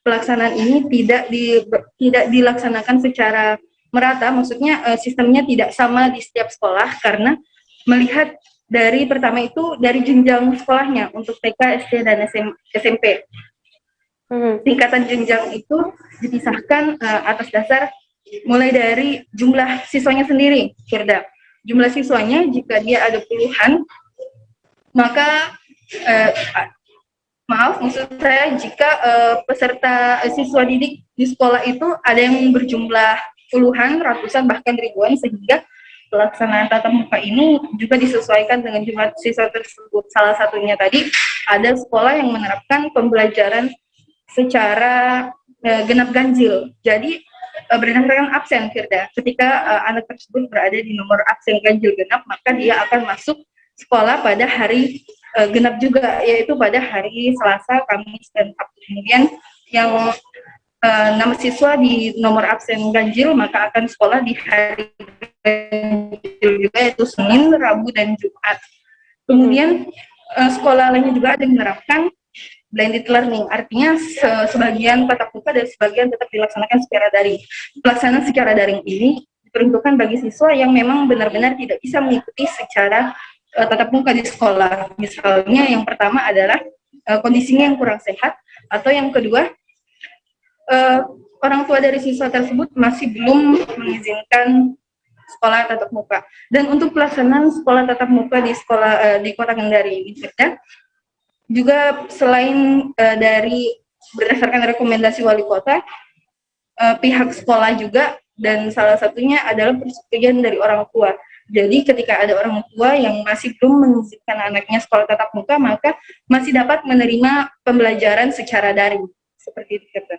pelaksanaan ini tidak dilaksanakan secara merata, maksudnya sistemnya tidak sama di setiap sekolah karena melihat dari pertama itu dari jenjang sekolahnya untuk TK, SD, dan SMP. Tingkatan jenjang itu dipisahkan atas dasar mulai dari jumlah siswanya sendiri, Firda. Jumlah siswanya jika dia ada puluhan, maka maksud saya jika peserta siswa didik di sekolah itu ada yang berjumlah puluhan, ratusan, bahkan ribuan, sehingga pelaksanaan tatap muka ini juga disesuaikan dengan jumlah siswa tersebut. Salah satunya tadi ada sekolah yang menerapkan pembelajaran secara genap ganjil. Jadi berdasarkan absen, Firda. Ketika anak tersebut berada di nomor absen ganjil genap, maka dia akan masuk sekolah pada hari genap juga, yaitu pada hari Selasa, Kamis, dan Sabtu. Kemudian yang nama siswa di nomor absen ganjil maka akan sekolah di hari ganjil juga, yaitu Senin, Rabu, dan Jumat. Kemudian sekolah lainnya juga ada yang menerapkan blended learning, artinya sebagian tatap muka dan sebagian tetap dilaksanakan secara daring. Pelaksanaan secara daring ini diperuntukkan bagi siswa yang memang benar-benar tidak bisa mengikuti secara tatap muka di sekolah. Misalnya yang pertama adalah kondisinya yang kurang sehat, atau yang kedua orang tua dari siswa tersebut masih belum mengizinkan sekolah tatap muka. Dan untuk pelaksanaan sekolah tatap muka di sekolah di Kota Kendari ini, juga selain dari berdasarkan rekomendasi wali kota, pihak sekolah juga, dan salah satunya adalah persetujuan dari orang tua. Jadi ketika ada orang tua yang masih belum mengizinkan anaknya sekolah tatap muka, maka masih dapat menerima pembelajaran secara daring. Seperti itu, Kata.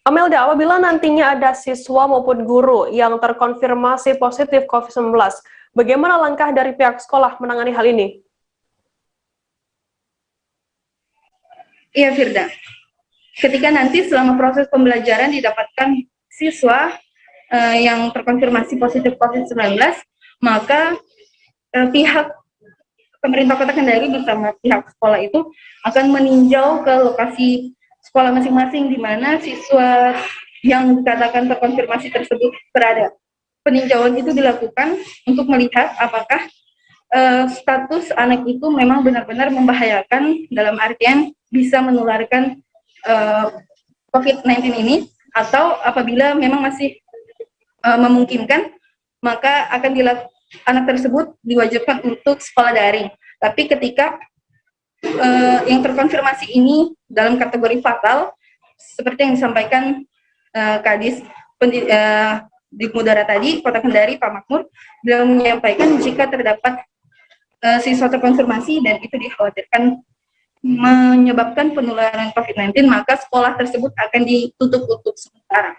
Amelda, apabila nantinya ada siswa maupun guru yang terkonfirmasi positif COVID-19, bagaimana langkah dari pihak sekolah menangani hal ini? Iya, Firda. Ketika nanti selama proses pembelajaran didapatkan siswa yang terkonfirmasi positif COVID-19, maka pihak pemerintah Kota Kendari bersama pihak sekolah itu akan meninjau ke lokasi sekolah masing-masing di mana siswa yang dikatakan terkonfirmasi tersebut berada. Peninjauan itu dilakukan untuk melihat apakah status anak itu memang benar-benar membahayakan, dalam artian bisa menularkan COVID-19 ini, atau apabila memang masih memungkinkan, maka akan anak tersebut diwajibkan untuk sekolah daring. Tapi ketika yang terkonfirmasi ini dalam kategori fatal, seperti yang disampaikan Kadis di Mudara tadi, Kota Kendari, Pak Makmur, beliau menyampaikan jika terdapat siswa terkonfirmasi dan itu dikhawatirkan menyebabkan penularan COVID-19, maka sekolah tersebut akan ditutup untuk sementara.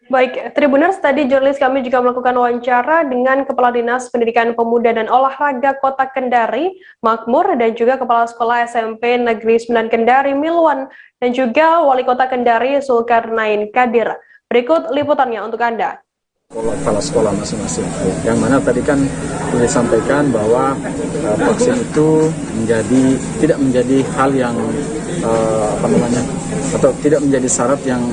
Baik, Tribuners, tadi jurnalis kami juga melakukan wawancara dengan Kepala Dinas Pendidikan Pemuda dan Olahraga Kota Kendari, Makmur, dan juga Kepala Sekolah SMP Negeri 9 Kendari, Milwan, dan juga Wali Kota Kendari, Zulkarnain Kadir. Berikut liputannya untuk Anda. Kepala sekolah masing-masing, yang mana tadi kan sudah disampaikan bahwa vaksin itu tidak menjadi hal yang atau tidak menjadi syarat yang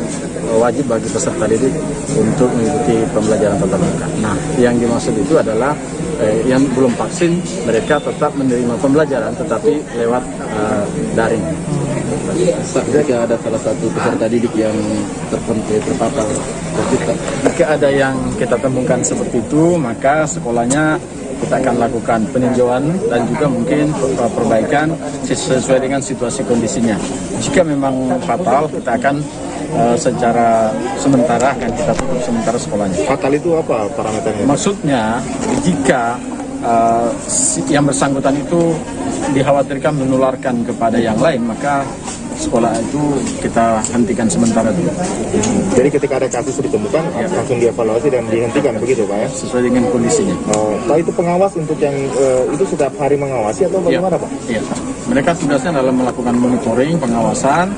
wajib bagi peserta didik untuk mengikuti pembelajaran tatap muka. Nah, yang dimaksud itu adalah yang belum vaksin, mereka tetap menerima pembelajaran tetapi lewat daring. Jika ada salah satu peserta didik yang terpapar COVID, jika ada yang kita temukan seperti itu, maka sekolahnya kita akan lakukan peninjauan dan juga mungkin perbaikan sesuai dengan situasi kondisinya. Jika memang fatal, kita akan secara sementara akan kita tutup sementara sekolahnya. Fatal itu apa parameternya? Maksudnya jika yang bersangkutan itu dikhawatirkan menularkan kepada yang lain, maka sekolah itu kita hentikan sementara dulu. Jadi ketika ada kasus ditemukan, langsung dievaluasi dan dihentikan begitu, Pak ya? Sesuai dengan kondisinya. Pak, itu pengawas untuk yang itu setiap hari mengawasi atau bagaimana, Pak? Iya, mereka tugasnya adalah melakukan monitoring, pengawasan,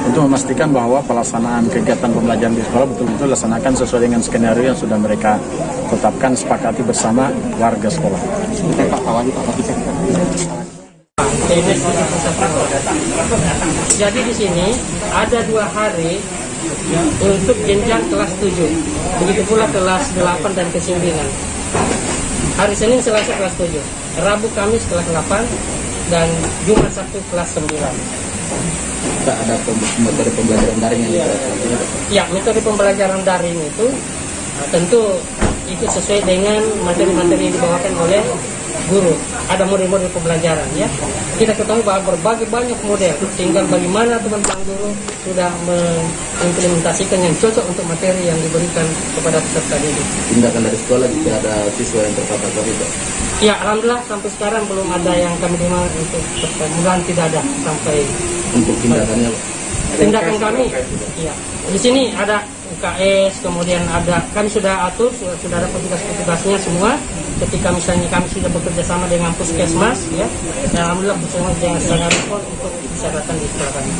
untuk memastikan bahwa pelaksanaan kegiatan pembelajaran di sekolah betul-betul dilaksanakan sesuai dengan skenario yang sudah mereka tetapkan, sepakati bersama warga sekolah. Jadi di sini ada 2 hari untuk jenjang kelas 7, begitu pula kelas 8 dan ke 9. Hari Senin, Selasa kelas 7, Rabu, Kamis kelas 8, dan Jumat, Sabtu kelas 9. Ada metode pembelajaran daring yang dilakukan? Ya, metode pembelajaran daring itu tentu itu sesuai dengan materi-materi yang dibawakan oleh guru. Ada model-model pembelajaran, ya. Kita ketahui bahwa berbagai banyak model, tinggal bagaimana teman-teman guru sudah mengimplementasikan yang cocok untuk materi yang diberikan kepada peserta didik. Tindakan dari sekolah jika ada siswa yang terpapar COVID? Ya, alhamdulillah sampai sekarang belum ada yang kami terima untuk mudah-mudahan tidak ada sampai. Untuk tindakannya? Tindakan kami, ya. Di sini ada UKS, kemudian kami sudah atur, sudah ada petugas-petugasnya semua. Ketika misalnya kami sudah bekerja sama dengan puskesmas, ya, dan alhamdulillah bersama dengan sangat respon untuk bisa datang di sekolah kami.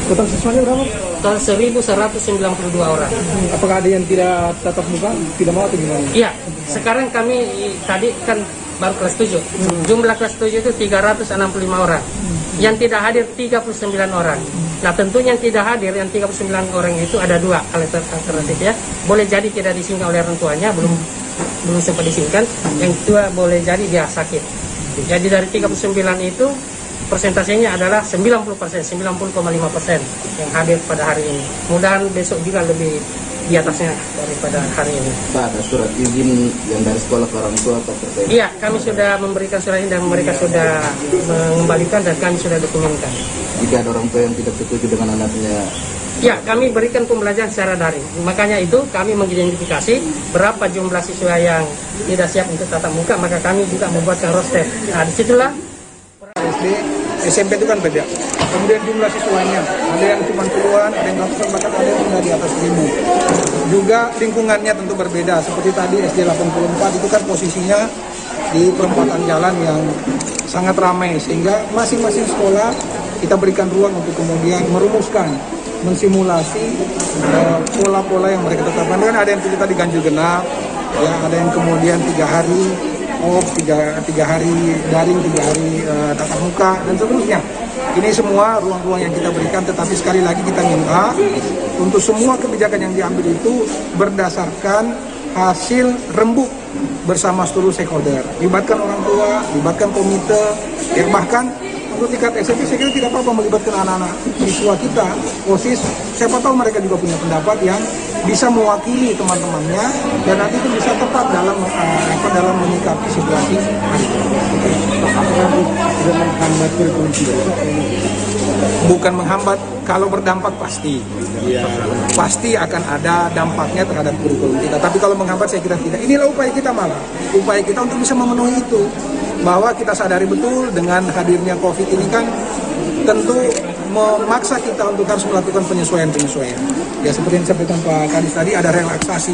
Total siswanya berapa? Total 1.192 orang. Apakah ada yang tidak tatap muka, tidak mau atau gimana? Iya, sekarang kami tadi kan baru kelas 7. Jumlah kelas 7 itu 365 orang. Yang tidak hadir 39 orang. Nah, tentu yang tidak hadir, yang 39 orang itu ada dua alternatif ya. Boleh jadi tidak disingkat oleh orang tuanya, belum sempat disingkat. Yang kedua boleh jadi dia sakit. Jadi dari 39 itu persentasenya adalah 90%, 90,5% yang hadir pada hari ini. Mudah-mudahan besok juga lebih di atasnya daripada hari ini. Pak, ada surat izin yang dari sekolah ke orang tua atau terkait? Iya, kami sudah memberikan surat ini dan mereka sudah mengembalikan dan kami sudah dokumenkan. Jika ada orang tua yang tidak setuju dengan anaknya? Ya, kami berikan pembelajaran secara daring. Makanya itu kami mengidentifikasi berapa jumlah siswa yang tidak siap untuk tatap muka, maka kami juga membuatkan roster. Nah, disitulah SD, SMP itu kan beda. Kemudian jumlah siswanya, ada yang cuma puluhan, ada yang ratusan, bahkan ada yang sudah di atas 1.000. Juga lingkungannya tentu berbeda. Seperti tadi SD 84 itu kan posisinya di perempatan jalan yang sangat ramai, sehingga masing-masing sekolah kita berikan ruang untuk kemudian merumuskan, mensimulasi pola-pola yang mereka tetapkan. Kan ada yang tadi ganjil genap, ya, ada yang kemudian 3 hari off, 3 hari daring, 3 hari tatap muka, dan seterusnya. Ini semua ruang-ruang yang kita berikan, tetapi sekali lagi kita minta untuk semua kebijakan yang diambil itu berdasarkan hasil rembuk bersama seluruh stakeholder. Libatkan orang tua, libatkan komite, ya, bahkan untuk tingkat SMP saya kira tidak apa-apa melibatkan anak-anak siswa kita, OSIS, siapa tahu mereka juga punya pendapat yang bisa mewakili teman-temannya dan nanti itu bisa tepat dalam menyikapi situasi hari ini. Menghambat kurikulum kita? Bukan menghambat, kalau berdampak pasti. Pasti akan ada dampaknya terhadap kurikulum kita. Tapi kalau menghambat saya kira tidak. Inilah upaya kita malah. Upaya kita untuk bisa memenuhi itu. Bahwa kita sadari betul dengan hadirnya COVID ini kan tentu memaksa kita untuk harus melakukan penyesuaian-penyesuaian. Ya seperti yang disampaikan Pak Kadis tadi, ada relaksasi.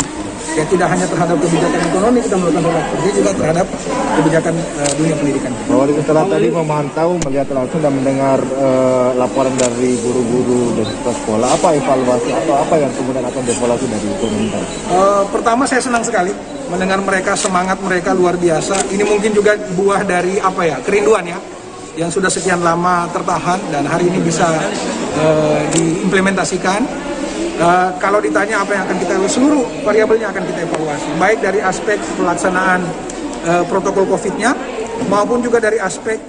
Ya tidak hanya terhadap kebijakan ekonomi kita melakukan relaksasi, juga terhadap kebijakan dunia pendidikan. Pak Wali setelah tadi memantau, melihat langsung dan mendengar laporan dari guru-guru dan sekolah, apa evaluasi atau apa yang kemudian akan dievaluasi dari pemerintah? Pertama saya senang sekali mendengar mereka, semangat mereka luar biasa. Ini mungkin juga buah dari kerinduan ya, yang sudah sekian lama tertahan dan hari ini bisa diimplementasikan. Kalau ditanya apa yang akan kita evaluasi, seluruh variabelnya akan kita evaluasi, baik dari aspek pelaksanaan protokol COVID-nya maupun juga dari aspek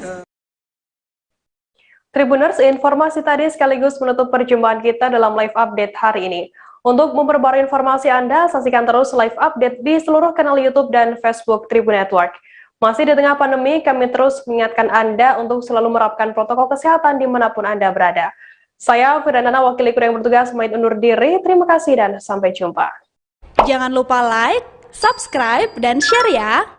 Tribuners, informasi tadi sekaligus menutup perjumpaan kita dalam live update hari ini. Untuk memperbarui informasi Anda, saksikan terus live update di seluruh kanal YouTube dan Facebook Tribun Network. Masih di tengah pandemi, kami terus mengingatkan Anda untuk selalu menerapkan protokol kesehatan dimanapun Anda berada. Saya Firdana, wakil yang bertugas, pamit undur diri. Terima kasih dan sampai jumpa. Jangan lupa like, subscribe, dan share ya!